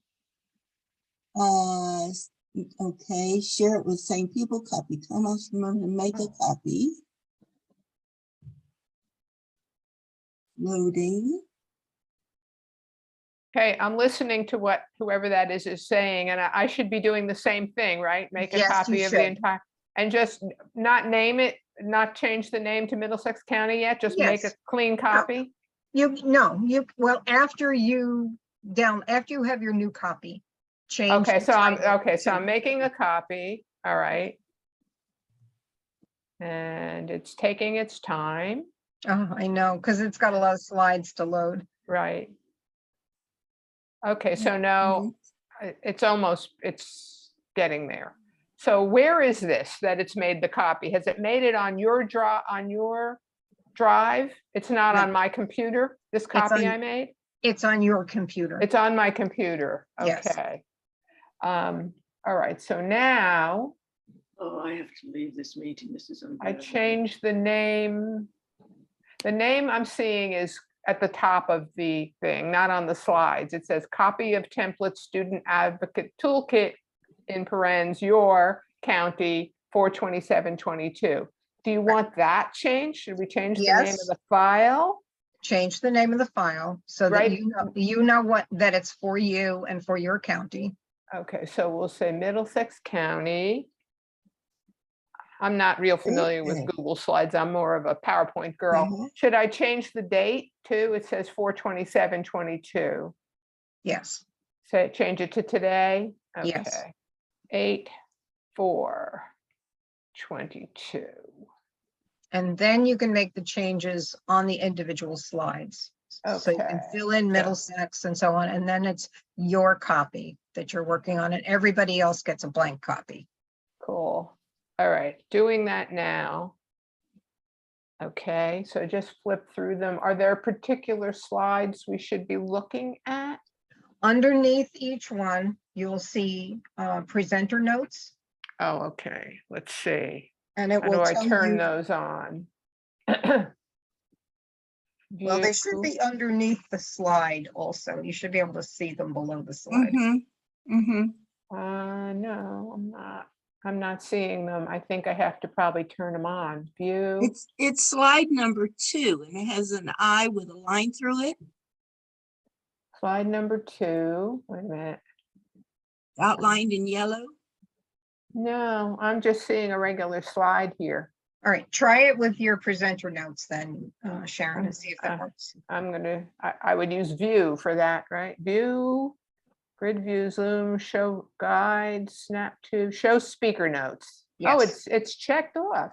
Okay, share it with same people, copy. Thomas, remember to make a copy. Loading. Okay, I'm listening to what whoever that is saying, and I should be doing the same thing, right? Make a Yes, you copy of the should. entire, and just not name it, not change the name to Middlesex County yet, just make a Yes. clean copy? Well, after you have your new copy, change. Okay, the so title so to- I'm making a copy, all right. And it's taking its time, Oh, I know, because it's got a lot of slides to load. right? Okay, so now it's getting there. So where is this that it's made the copy? Has it made it on your drive? It's not No. on my computer, this copy I made? It's on your computer. It's on my computer, Yes. okay. All right, so now Oh, I have to leave this meeting. This is I unbearable. changed the name. The name I'm seeing is at the top of the thing, not on the slides. It says copy of template student advocate toolkit in parens, your county 42722. Do you want that changed? Should we change the name of Yes. the file? Change the name of the file so that Right. you know that it's for you and for your county. Okay, so we'll say Middlesex County. I'm not real familiar with Okay. Google Slides. I'm more of a PowerPoint girl. Mhm. Should I change the date too? It says 42722. Yes. Say, change it to today? Yes. Okay. 8/4/22. And then you can make the changes on the individual slides. So you can Okay. fill in Middlesex and so on, and then it's your copy that you're working on, and everybody else gets a blank copy. Cool. All right, doing that now. Okay, so just flip through them. Are there particular slides we should be looking at? Underneath each one, you'll see presenter notes, Oh, okay, let's see. and it How do will I tell turn you. those on? Well, they should View. be underneath the slide also. You should be able to see them below the slide. No, I'm not seeing them. I think I have to probably turn them on. View. it's slide number 2 and it has an eye with a line through it, Slide number 2. Wait a minute. outlined in yellow. No, I'm just seeing a regular slide here. All right, try it with your presenter notes then, Sharon, and see if that works. I would use view for that, right? View, grid view, zoom, show guide, snap to, show speaker notes. Oh, Yes. it's checked off.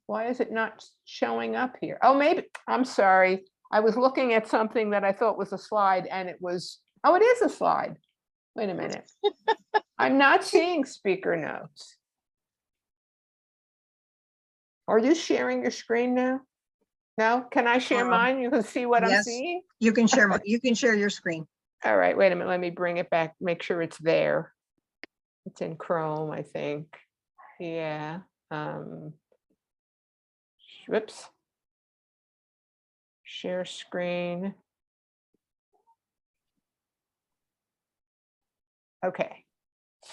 Why is it not showing up here? Oh, maybe, I'm sorry. I was looking at something that I thought was a slide and it was, oh, it is a slide. Wait a minute. I'm not seeing speaker notes. Are you sharing your screen now? No, can I share mine? You can see what I'm yes. seeing? You can share your screen. All right, wait a minute, let me bring it back, make sure it's there. It's in Chrome, I think. Yeah. Whoops. Share screen. Okay,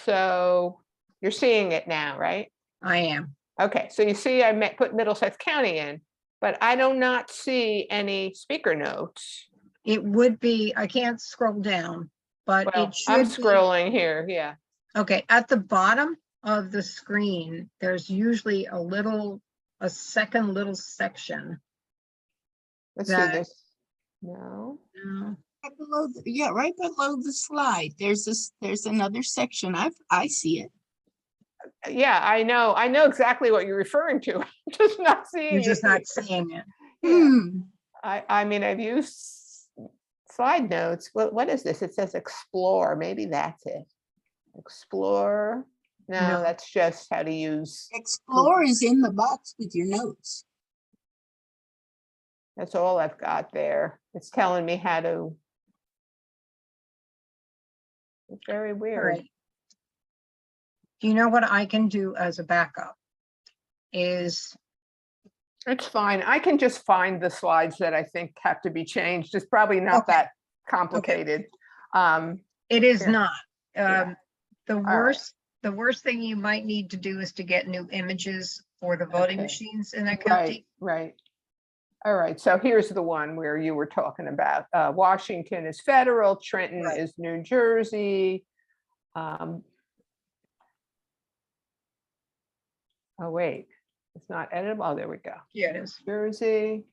so you're seeing it now, right? I am. Okay, so you see I put Middlesex County in, but I do not see any speaker notes. It would be, I can't scroll down, but Well, it should I'm be. scrolling here, yeah. Okay, at the bottom of the screen, there's usually a second little section. Let's see That- this. No, Right below, right below the slide. There's another section. I see it. yeah, I know exactly what you're referring to. I'm just not seeing You're it. just not seeing it. Yeah. Hmm. I mean, I've used slide notes. What is this? It says explore. Maybe that's it. Explore. No, that's just how to use. Explore is in the box with your notes. That's all I've got there. It's telling me how to. It's very All weird. right. Do you know what I can do as a backup? Is It's fine. I can just find the slides that I think have to be changed. It's probably not Okay. that complicated. it is Yeah. not. Yeah. The right. worst thing you might need to do is to get new images for the voting Okay. machines in that Right, county. right. All right, so here's the one where you were talking about, Washington is federal, Trenton Right. is New Jersey. Oh, wait, it's not editable. Oh, there we go. Yeah, it is. Jersey,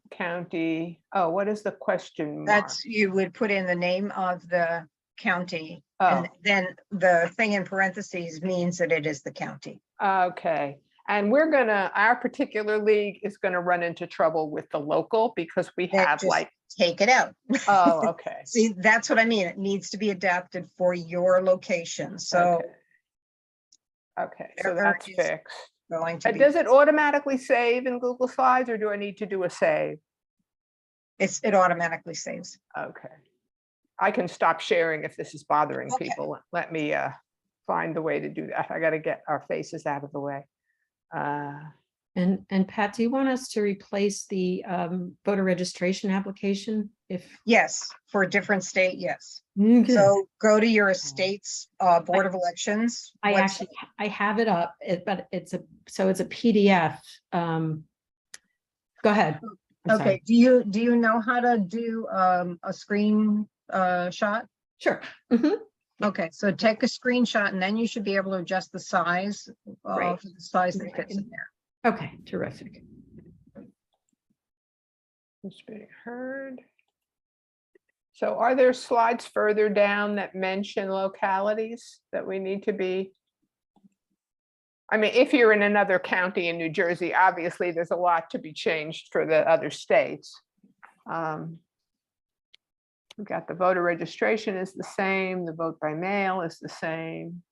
county. Oh, what is the question mark? That's, you would put in the name of the county, Oh, and then the thing in parentheses means that it is the county. okay. And our particular league is gonna run into trouble with the local because we Then have just like, take it out. oh, okay. See, that's what I mean. It needs to be adapted for your location. So Okay, so whatever that's is fixed. going to be, Does it automatically save in Google Slides or do I need to do a save? it automatically saves. Okay. I can stop sharing if this is bothering Okay. people. Let me find the way to do that. I got to get our faces out of the way. And Pat, do you want us to replace the voter registration application if? Yes, for a different state, yes. Okay. So go to your state's Board of Elections. I have it up, but it's a PDF. Go ahead. I'm Okay, sorry. do you know how to do a screen shot? Sure. Mhm. Okay, so take a screenshot and then you should be able to adjust the size Great. for the size that fits in there. Okay, terrific. It's being heard. So are there slides further down that mention localities that we need to be? I mean, if you're in another county in New Jersey, obviously there's a lot to be changed for the other states. We've got the voter registration is the same, the vote by mail is the same.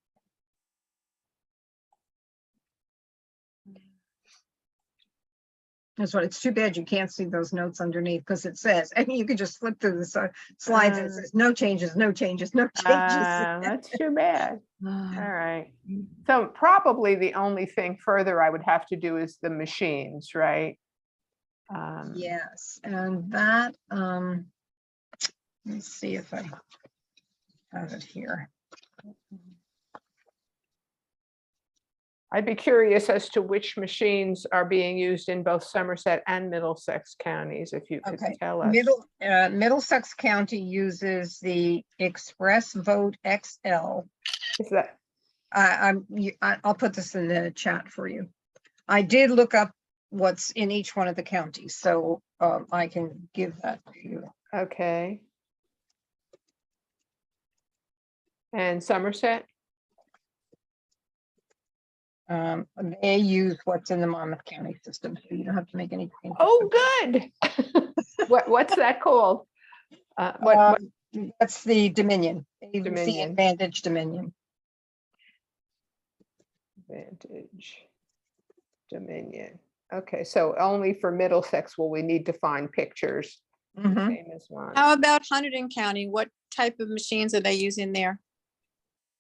That's what, it's too bad you can't see those notes underneath because it says, I mean, you could just flip through the slides and it says, no changes, no changes, no changes. That's too bad. All right. So probably the only thing further I would have to do is the machines, right? Yes, and that, let's see if I have it here. I'd be curious as to which machines are being used in both Somerset and Middlesex counties, if you could Okay, tell us. Middlesex County uses the Express Vote XL. Is that, I'll put this in the chat for you. I did look up what's in each one of the counties, so I can give that to you. okay. And Somerset? They use what's in the Monmouth County system, so you don't have to make any changes. Oh, good. What's that called? What That's the Dominion. It's the Dominion. Advantage Dominion. Advantage Dominion. Okay, so only for Middlesex will we need to find pictures. Mhm. Same as mine. How about Hunterdon County? What type of machines are they using there?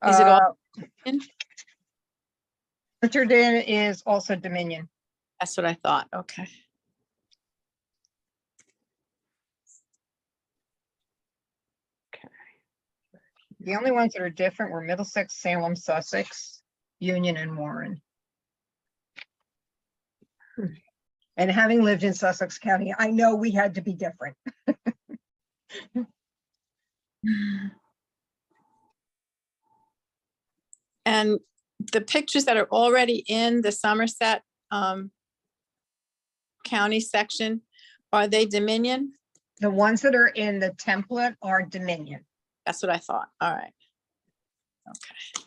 Is it all in? Hunterdon is also Dominion. That's what I thought. Okay. The only ones that are different were Middlesex, Salem, Sussex, Union, and Warren. And having lived in Sussex County, I know we had to be different. And the pictures that are already in the Somerset County section, are they Dominion? The ones that are in the template are Dominion. That's what I thought. All right. Okay.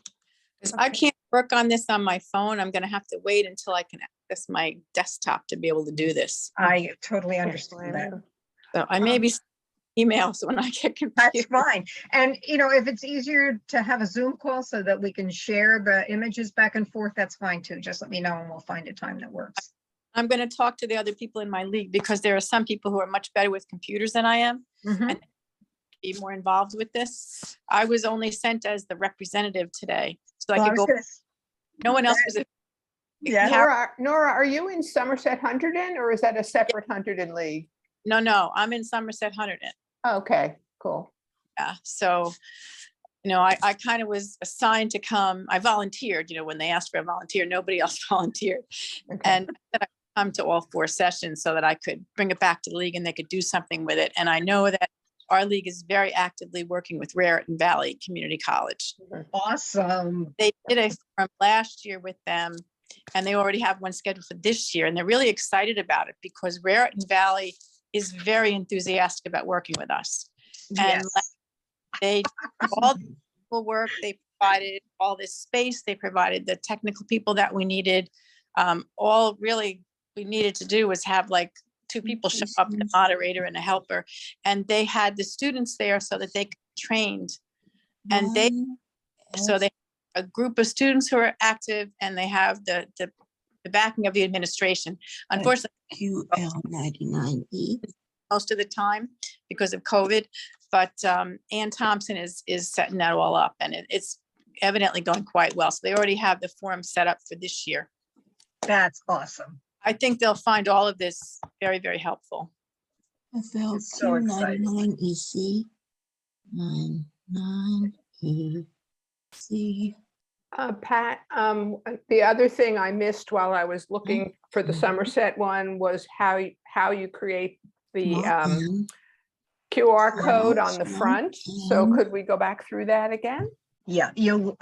Because I can't work on this on my phone. I'm going to have to wait until I can access my desktop to be able to do this. I totally understand that. So I may be emails when I get That's confused. fine. And, you know, if it's easier to have a Zoom call so that we can share the images back and forth, that's fine too. Just let me know and we'll find a time that works. I'm going to talk to the other people in my league because there are some people who are much better with computers than I am Mhm. and be more involved with this. I was only sent as the representative today, so I Well, could go. No one else was. Yeah. Nora, are you in Somerset Hunterdon or is that a separate Hunterdon league? No, I'm in Somerset Hunterdon. Okay, cool. Yeah, so, you know, I kind of was assigned to come. I volunteered, you know, when they asked for a volunteer, nobody else volunteered. Okay. And I said I'd come to all 4 sessions so that I could bring it back to the league and they could do something with it. And I know that our league is very actively working with Raritan Valley Community College. Awesome. They did a forum last year with them and they already have one scheduled for this year. And they're really excited about it because Raritan Valley is very enthusiastic about working with us. And Yes. they all the technical work, they provided all this space, they provided the technical people that we needed. All really we needed to do was have like 2 people show up, a moderator and a helper, and they had the students there so that they could be trained. And they have a group of students who are active and they have the backing of the administration. Unfortunately, QL99E. most of the time because of COVID, but Ann Thompson is setting that all up and it's evidently going quite well. So they already have the forum set up for this year. That's awesome. I think they'll find all of this very, very helpful. It's so exciting. QL99EC. 99EC. Pat, the other thing I missed while I was looking for the Somerset one was how you create the QR code on the front. So could we go back through that again? Yeah, you'll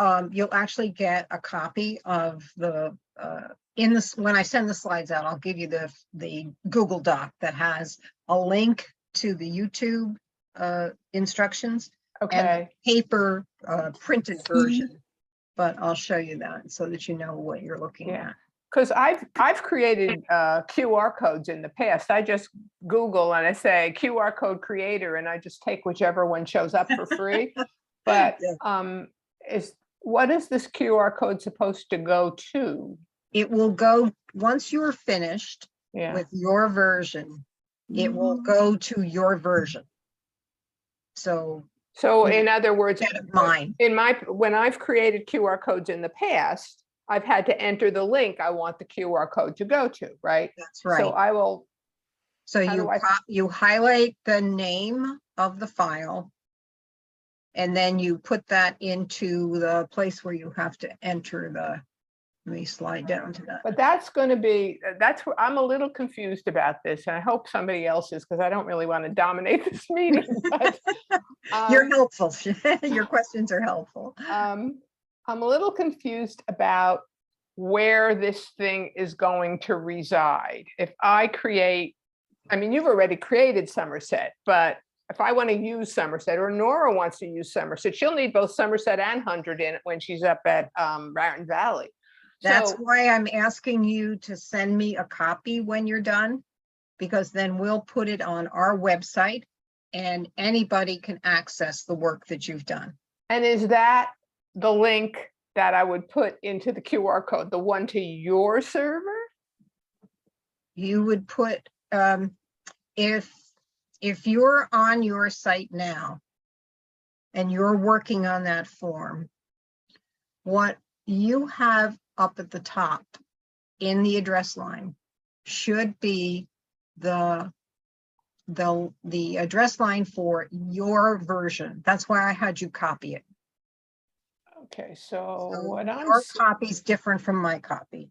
actually get a copy of the when I send the slides out, I'll give you the Google Doc that has a link to the YouTube instructions and Okay. the paper printed version. But I'll show you that so that you know what you're looking at. Because I've created QR codes in the past. I just Google and I say QR code creator and I just take whichever one shows up for free. But what is this QR code supposed to go to? It will go, once you're finished with your version, it will go to your version. So in other words, mine. When I've created QR codes in the past, I've had to enter the link I want the QR code to go to, right? That's right. So I will. So you highlight the name of the file, and then you put that into the place where you have to enter the. Let me slide down to that. But that's where I'm a little confused about this, and I hope somebody else is because I don't really want to dominate this meeting. But, you're helpful. Your questions are helpful. I'm a little confused about where this thing is going to reside. If I create, I mean, you've already created Somerset, but if I want to use Somerset or Nora wants to use Somerset, she'll need both Somerset and Hunterdon when she's up at Raritan Valley. That's why I'm asking you to send me a copy when you're done, because then we'll put it on our website and anybody can access the work that you've done. And is that the link that I would put into the QR code, the one to your server? You would put, if you're on your site now and you're working on that form, what you have up at the top in the address line should be the address line for your version. That's why I had you copy it. Okay, so what I'm your copy is different from my copy.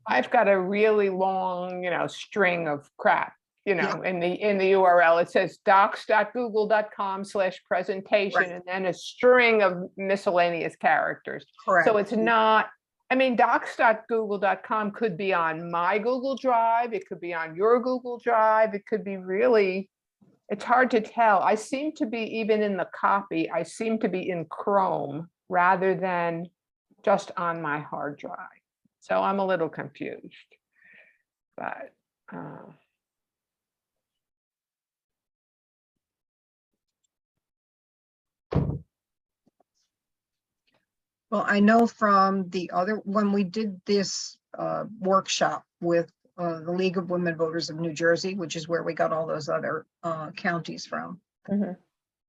I've got a really long, string of crap, in the URL. It says docs.google.com/presentation, and then a string of miscellaneous characters. Correct. So it's not, docs.google.com could be on my Google Drive. It could be on your Google Drive. It could be really, it's hard to tell. I seem to be, even in the copy, I seem to be in Chrome rather than just on my hard drive. So I'm a little confused, but Well, I know from the other, when we did this workshop with the League of Women Voters of New Jersey, which is where we got all those other counties from. Mhm.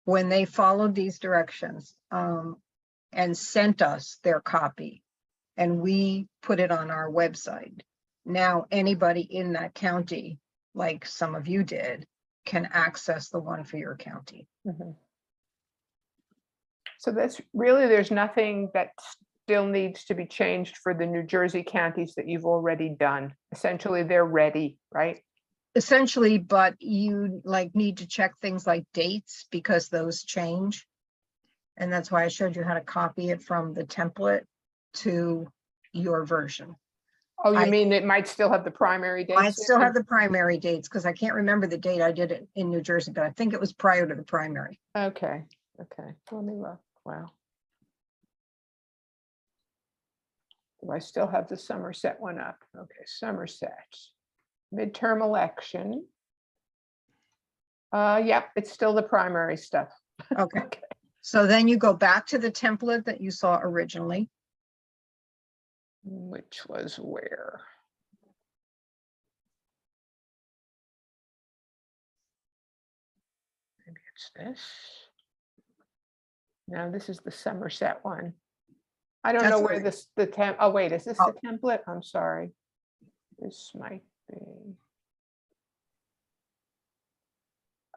When they followed these directions and sent us their copy, and we put it on our website, now anybody in that county, like some of you did, can access the one for your county. Mhm. So that's really, there's nothing that still needs to be changed for the New Jersey counties that you've already done. Essentially, they're ready, right? Essentially, but you like need to check things like dates because those change. And that's why I showed you how to copy it from the template to your version. Oh, you I- mean it might still have the primary dates? I still have the primary dates because I can't remember the date I did it in New Jersey, but I think it was prior to the primary. Okay, okay, let me look. Wow. Do I still have the Somerset one up? Okay, Somerset. Midterm election. Yep, it's still the primary stuff. Okay. So then you go back to the template that you saw originally. Which was where? Maybe it's this. Now this is the Somerset one. I don't That's know all where right. this, the temp, oh wait, is this Oh. the template? I'm sorry. This might be.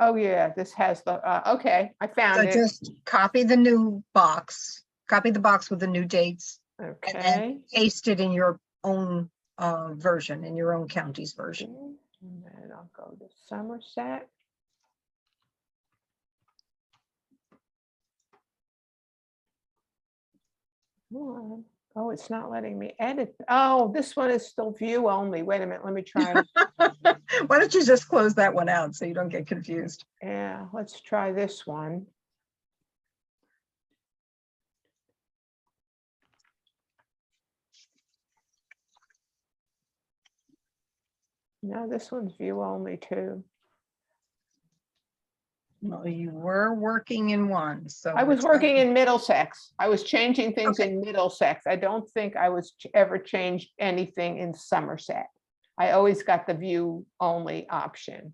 Oh yeah, this has the, okay, I found So it. just copy the new box, copy the box with the new dates, and then Okay. paste it in your own version, in your own county's version. And then I'll go to Somerset. Come on. Oh, it's not letting me edit. Oh, this one is still view only. Wait a minute, let me try. Why don't you just close that one out so you don't get confused? Yeah, let's try this one. No, this one's view only too. Well, you were working in one, so. I was which one? working in Middlesex. I was changing things in Middlesex. I don't think I was ever changed anything in Somerset. I always got the view only option.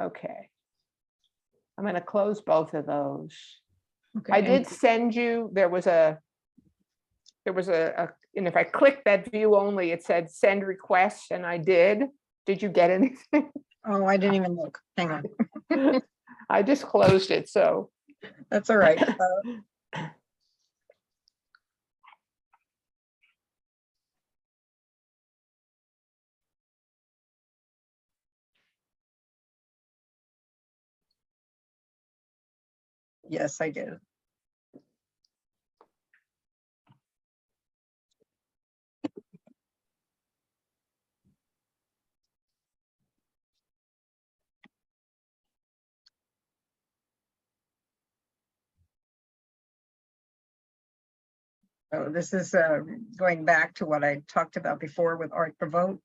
Okay. I'm going to close both of those. Okay, I and did send you, and if I clicked that view only, it said send requests, and I did. Did you get anything? Oh, I didn't even look. Hang on. I just closed it, so. That's all right. Yes, I did. So this is going back to what I talked about before with Art the Vote.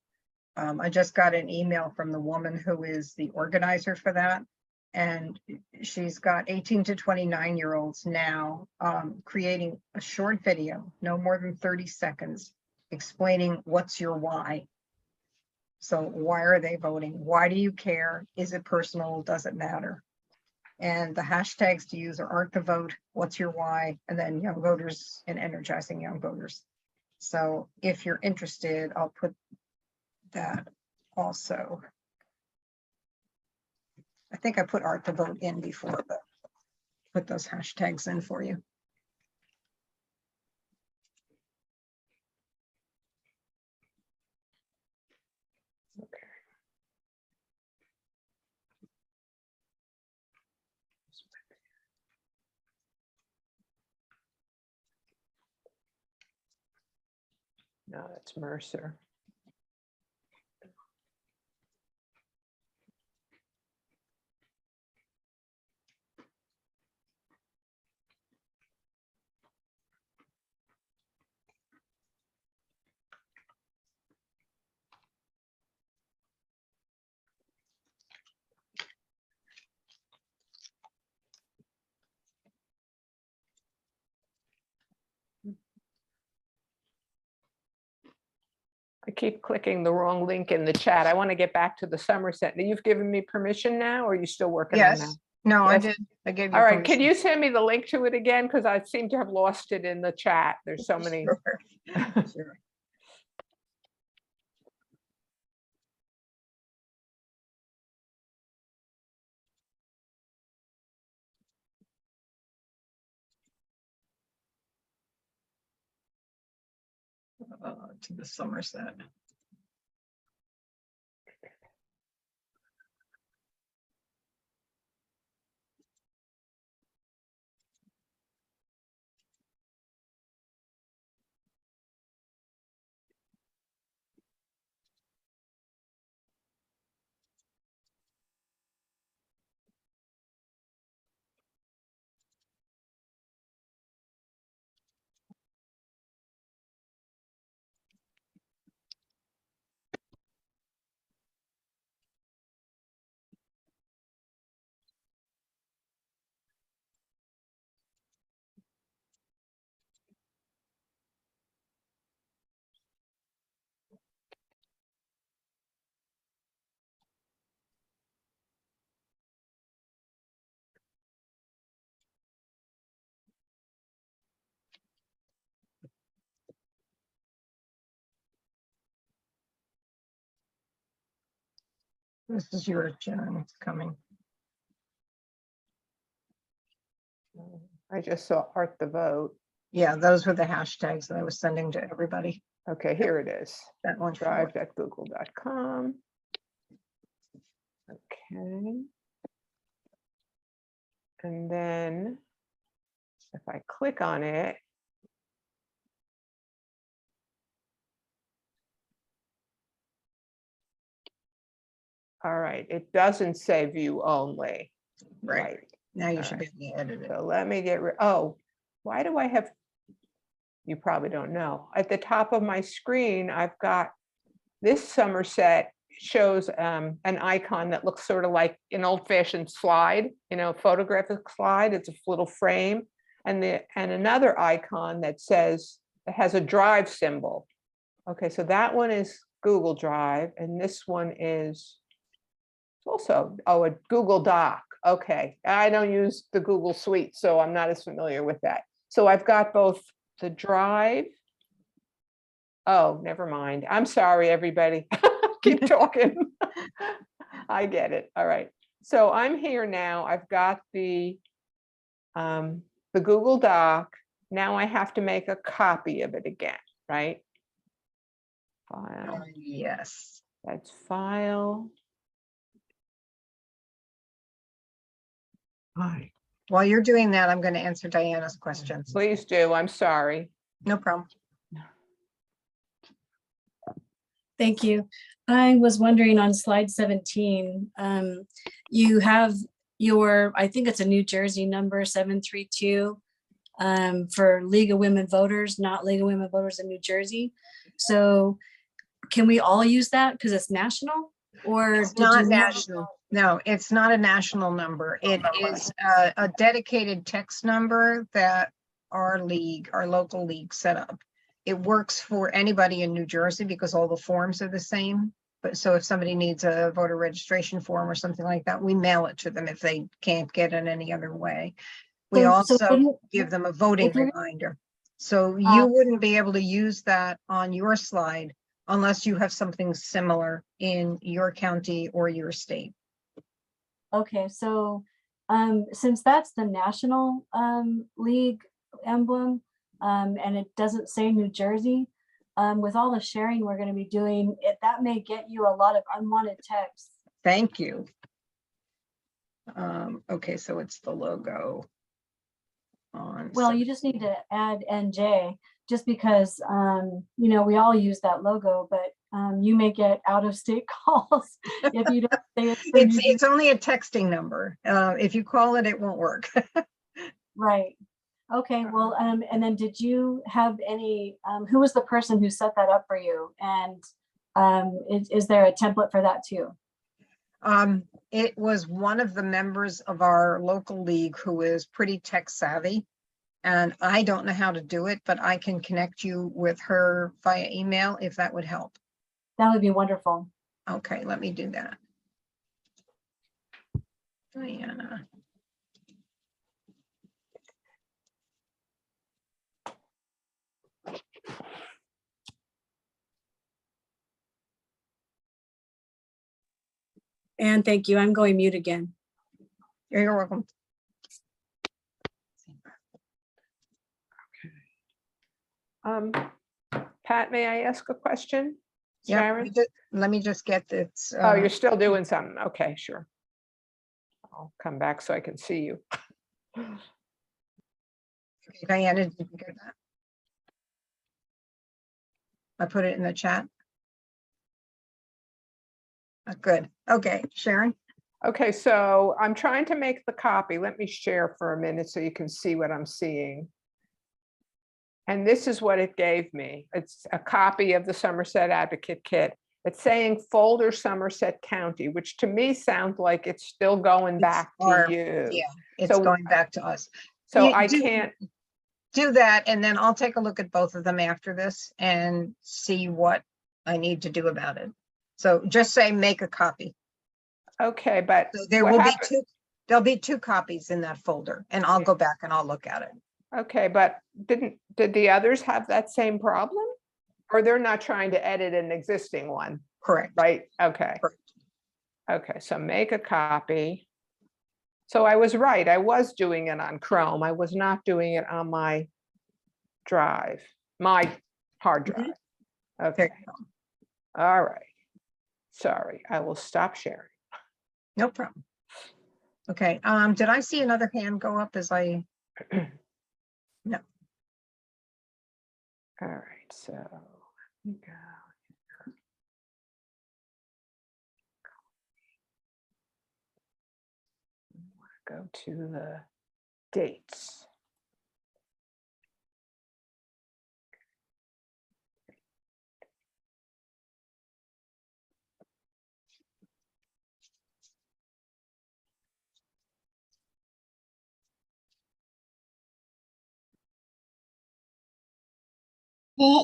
I just got an email from the woman who is the organizer for that. And she's got 18 to 29-year-olds now creating a short video, no more than 30 seconds, explaining what's your why. So why are they voting? Why do you care? Is it personal? Does it matter? And the hashtags to use are Art the Vote, what's your why, and then young voters and energizing young voters. So if you're interested, I'll put that also. I think I put Art the Vote in before, but put those hashtags in for you. No, that's Mercer. I keep clicking the wrong link in the chat. I want to get back to the Somerset. Now, you've given me permission now, or are you still working on that? Yes, no, I Yes. did. I gave you. All right, can permission. you send me the link to it again? Because I seem to have lost it in the chat. There's so many. Sure. Sure. To the Somerset. This is your Jen. It's coming. I just saw Art the Vote. Yeah, those were the hashtags that I was sending to everybody. Okay, here it is. That one. Drive.google.com. Okay. And then if I click on it, all right, it doesn't say view only. Right. Now you All should right. be able to edit it. So let me get rid, oh, why do I have, you probably don't know. At the top of my screen, I've got this Somerset shows an icon that looks sort of like an old-fashioned slide, you know, photographic slide. It's a little frame. And another icon that says, it has a drive symbol. Okay, so that one is Google Drive, and this one is also, oh, a Google Doc. Okay, I don't use the Google Suite, so I'm not as familiar with that. So I've got both the Drive. Oh, never mind. I'm sorry, everybody. Keep talking. I get it. All right. So I'm here now. I've got the Google Doc. Now I have to make a copy of it again, right? File. Yes. That's file. Hi. While you're doing that, I'm going to answer Diana's questions. Please do. I'm sorry. No problem. Thank you. I was wondering on slide 17, you have your, I think it's a New Jersey number 732 for League of Women Voters, not League of Women Voters in New Jersey. So can we all use that because it's national, or it's not national? No, it's not a national number. It is a dedicated text number that our league, our local league set up. It works for anybody in New Jersey because all the forms are the same. But so if somebody needs a voter registration form or something like that, we mail it to them if they can't get it any other way. We also give them a voting reminder. So you wouldn't be able to use that on your slide unless you have something similar in your county or your state. Okay, so since that's the national league emblem, and it doesn't say New Jersey, with all the sharing we're going to be doing, that may get you a lot of unwanted text. Thank you. Okay, so it's the logo. Well, you just need to add NJ just because, you know, we all use that logo, but you may get out of state calls if you don't say it. It's only a texting number. If you call it, it won't work. Right. Okay, well, and then did you have any, who was the person who set that up for you? And is there a template for that too? It was one of the members of our local league who is pretty tech savvy. And I don't know how to do it, but I can connect you with her via email if that would help. That would be wonderful. Okay, let me do that. Diana. And thank you. I'm going mute again. You're welcome. Pat, may I ask a question? Yeah, Sharon? let me just get this. Oh, you're still doing something. Okay, sure. I'll come back so I can see you. Okay, Diana, did you get that? I put it in the chat. Good. Okay, Sharon. Okay, so I'm trying to make the copy. Let me share for a minute so you can see what I'm seeing. And this is what it gave me. It's a copy of the Somerset Advocate Kit. It's saying folder Somerset County, which to me sounds like it's still going back to you. Yeah, it's So- going back to us. So You I do- can't, Do that, and then I'll take a look at both of them after this and see what I need to do about it. So just say make a copy. okay, but So there what will be happened- there'll be 2 copies in that folder, and I'll go back and I'll look at it. Okay, but did the others have that same problem? Or they're not trying to edit an existing one, Correct. right? Okay. Correct. Okay, so make a copy. So I was right, I was doing it on Chrome. I was not doing it on my drive, my hard Mhm. drive. There Okay, you go. all right. Sorry, I will stop sharing. No problem. Okay, did I see another hand go up as I? No. All right, so let me go. Go to the dates.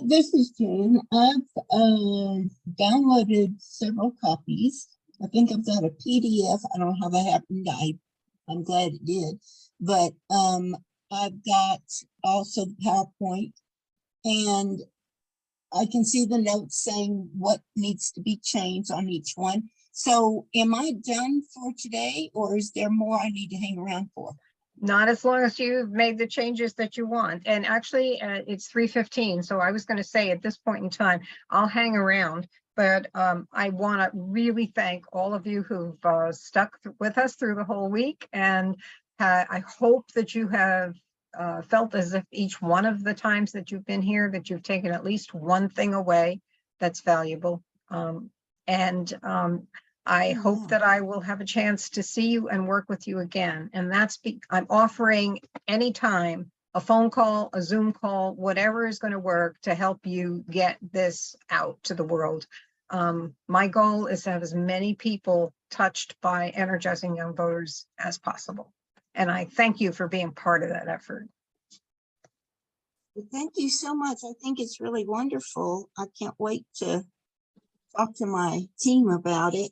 This is Jane. I've downloaded several copies. I think I've got a PDF. I don't know how that happened. I'm glad it did. But I've got also the PowerPoint, and I can see the notes saying what needs to be changed on each one. So am I done for today, or is there more I need to hang around for? Not as long as you've made the changes that you want. And actually, it's 3:15. So I was going to say at this point in time, I'll hang around. But I want to really thank all of you who've stuck with us through the whole week. And I hope that you have felt as if each one of the times that you've been here, that you've taken at least one thing away that's valuable. I hope that I will have a chance to see you and work with you again. And I'm offering anytime a phone call, a Zoom call, whatever is going to work to help you get this out to the world. My goal is to have as many people touched by energizing young voters as possible. And I thank you for being part of that effort. Well, thank you so much. I think it's really wonderful. I can't wait to talk to my team about it.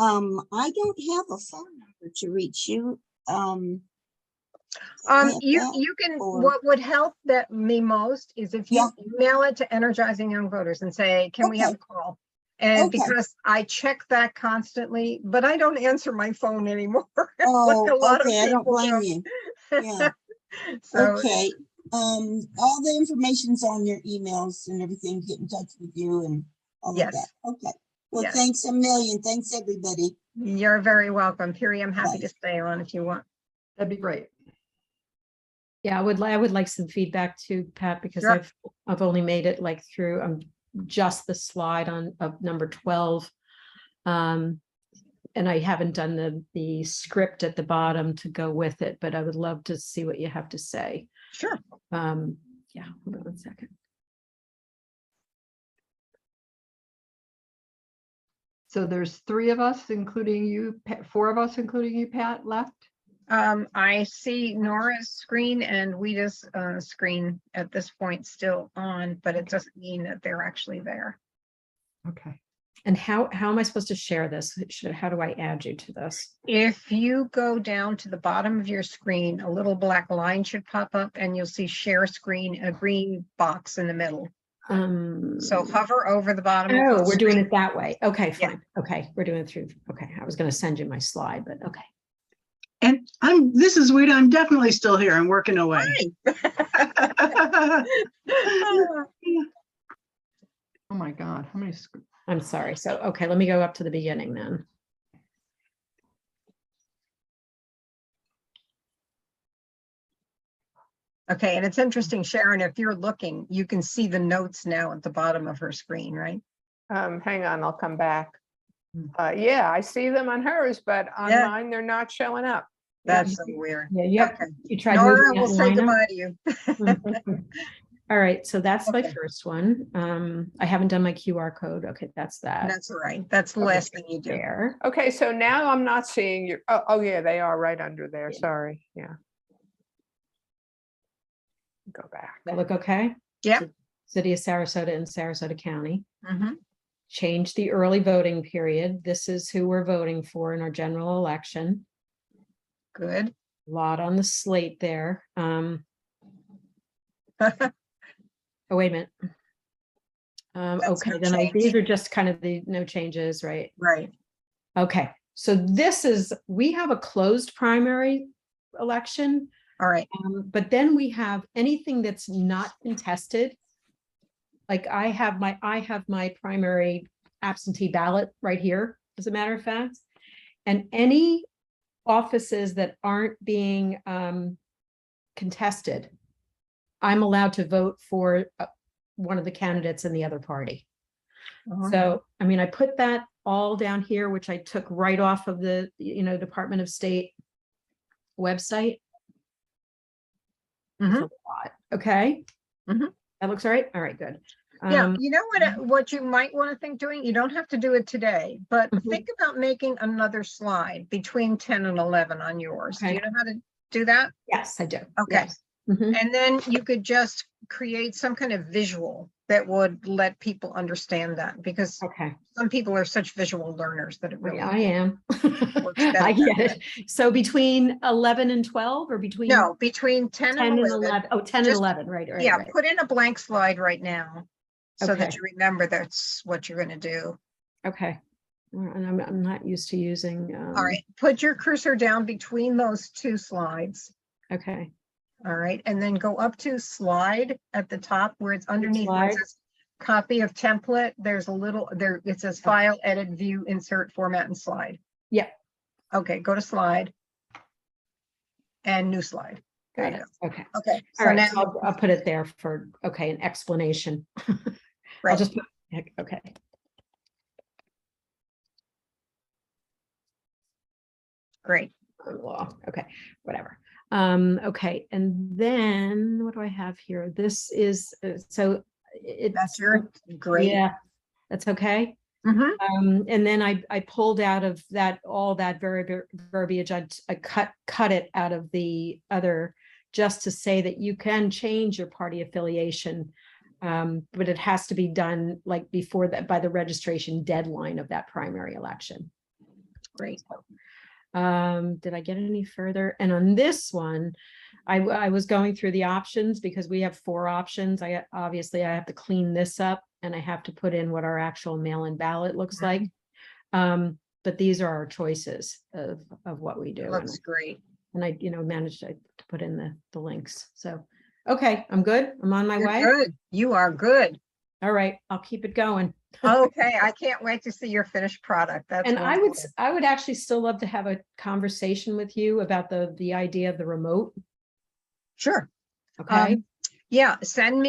I don't have a phone number to reach you. You can, what would help me most is if you email it to Energizing Young Voters and say, can we have a call? And because I check that constantly, but I don't answer my phone anymore. Oh, okay, I don't blame you. Yeah. So, okay. All the information's on your emails and everything, get in touch with you and all of that. Okay. Well, thanks a million. Thanks, everybody. You're very welcome. Piri, I'm happy to stay on if you want. That'd be great. Yeah, I would like some feedback too, Pat, because I've only made it like through just the slide of number 12. And I haven't done the script at the bottom to go with it, but I would love to see what you have to say. Sure. Yeah, hold on one second. So there's 3 of us, including you, 4 of us, including you, Pat, left? I see Nora's screen and Wita's screen at this point still on, but it doesn't mean that they're actually there. Okay. And how am I supposed to share this? How do I add you to this? If you go down to the bottom of your screen, a little black line should pop up and you'll see share screen, a green box in the middle. So hover over the bottom. of Oh, the we're doing screen. it that way. Okay, Yeah. fine. Okay, we're doing it through. Okay, I was going to send you my slide, but okay. And this is weird. I'm definitely still here. I'm working away. Oh my God, how many? I'm sorry. So, okay, let me go up to the beginning then. Okay, and it's interesting, Sharon, if you're looking, you can see the notes now at the bottom of her screen, right? Hang on, I'll come back. Yeah, I see them on hers, but on Yeah. mine, they're not showing up. That's so weird. Yeah, yeah. Okay. You tried Nora, moving we'll that say line up? goodbye to you. All right, so that's my Okay. first one. I haven't done my QR code. Okay, that's that. That's all right. That's the Okay, last thing you do. There. Okay, so now I'm not seeing your, oh yeah, they are right under there. Yeah. Sorry, yeah. Go back. That look okay? Yeah. City of Sarasota and Sarasota County. Mhm. Change the early voting period. This is who we're voting for in our general election. Good. A lot on the slate there. Oh, wait a minute. That's Okay, no then change. these are just kind of the no changes, right? Right. Okay, so this is, we have a closed primary election, All right. but then we have anything that's not contested. Like I have my primary absentee ballot right here, as a matter of fact. And any offices that aren't being contested, I'm allowed to vote for one of the candidates in the other party. So, I mean, I put that all down here, which I took right off of the, Department of State website. Mhm. It's a lot. Okay. Mhm. That looks all right. All right, good. Yeah, you know what you might want to think doing? You don't have to do it today, but Mhm. think about making another slide between 10 and 11 on yours. Do Okay. you know how to do that? Yes, I do. Okay. Yes. Mhm. And then you could just create some kind of visual that would let people understand that, because Okay. some people are such visual learners that it really I am. works better I that get it. So between 11 and 12 or between No, between 10 10 and and 11. 11? Oh, 10 and Just- 11, right, Yeah, right. put in a blank slide right now so that Okay. you remember that's what you're going to do. Okay. And I'm not used to using. All right, put your cursor down between those two slides. Okay. All right, and then go up to slide at the top where it's underneath where it slide? says copy of template. There's a little there, it says file, edit, view, insert, format, and slide. Yeah. Okay, go to slide. And new slide. There Got you it. go. Okay. Okay, All so right. now, So I'll put it there for, okay, an explanation. I'll right, just put, okay. great. Law. Okay, whatever. Okay, and then what do I have here? This is so it's That's your great. yeah, that's okay. Mhm. And then I pulled out of that all that verbiage. I cut it out of the other, just to say that you can change your party affiliation, but it has to be done like before that, by the registration deadline of that primary election. Great. Did I get any further? And on this one, I was going through the options because we have 4 options. Obviously I have to clean this up and I have to put in what our actual mail-in ballot looks like. But these are our choices of what we do. Looks great. And I, managed to put in the links. So, okay, I'm good. I'm on my You're way. good. You are good. All right, I'll keep it going. Okay, I can't wait to see your finished product. That's And wonderful. I would actually still love to have a conversation with you about the idea of the remote. Sure. Okay. Yeah, send me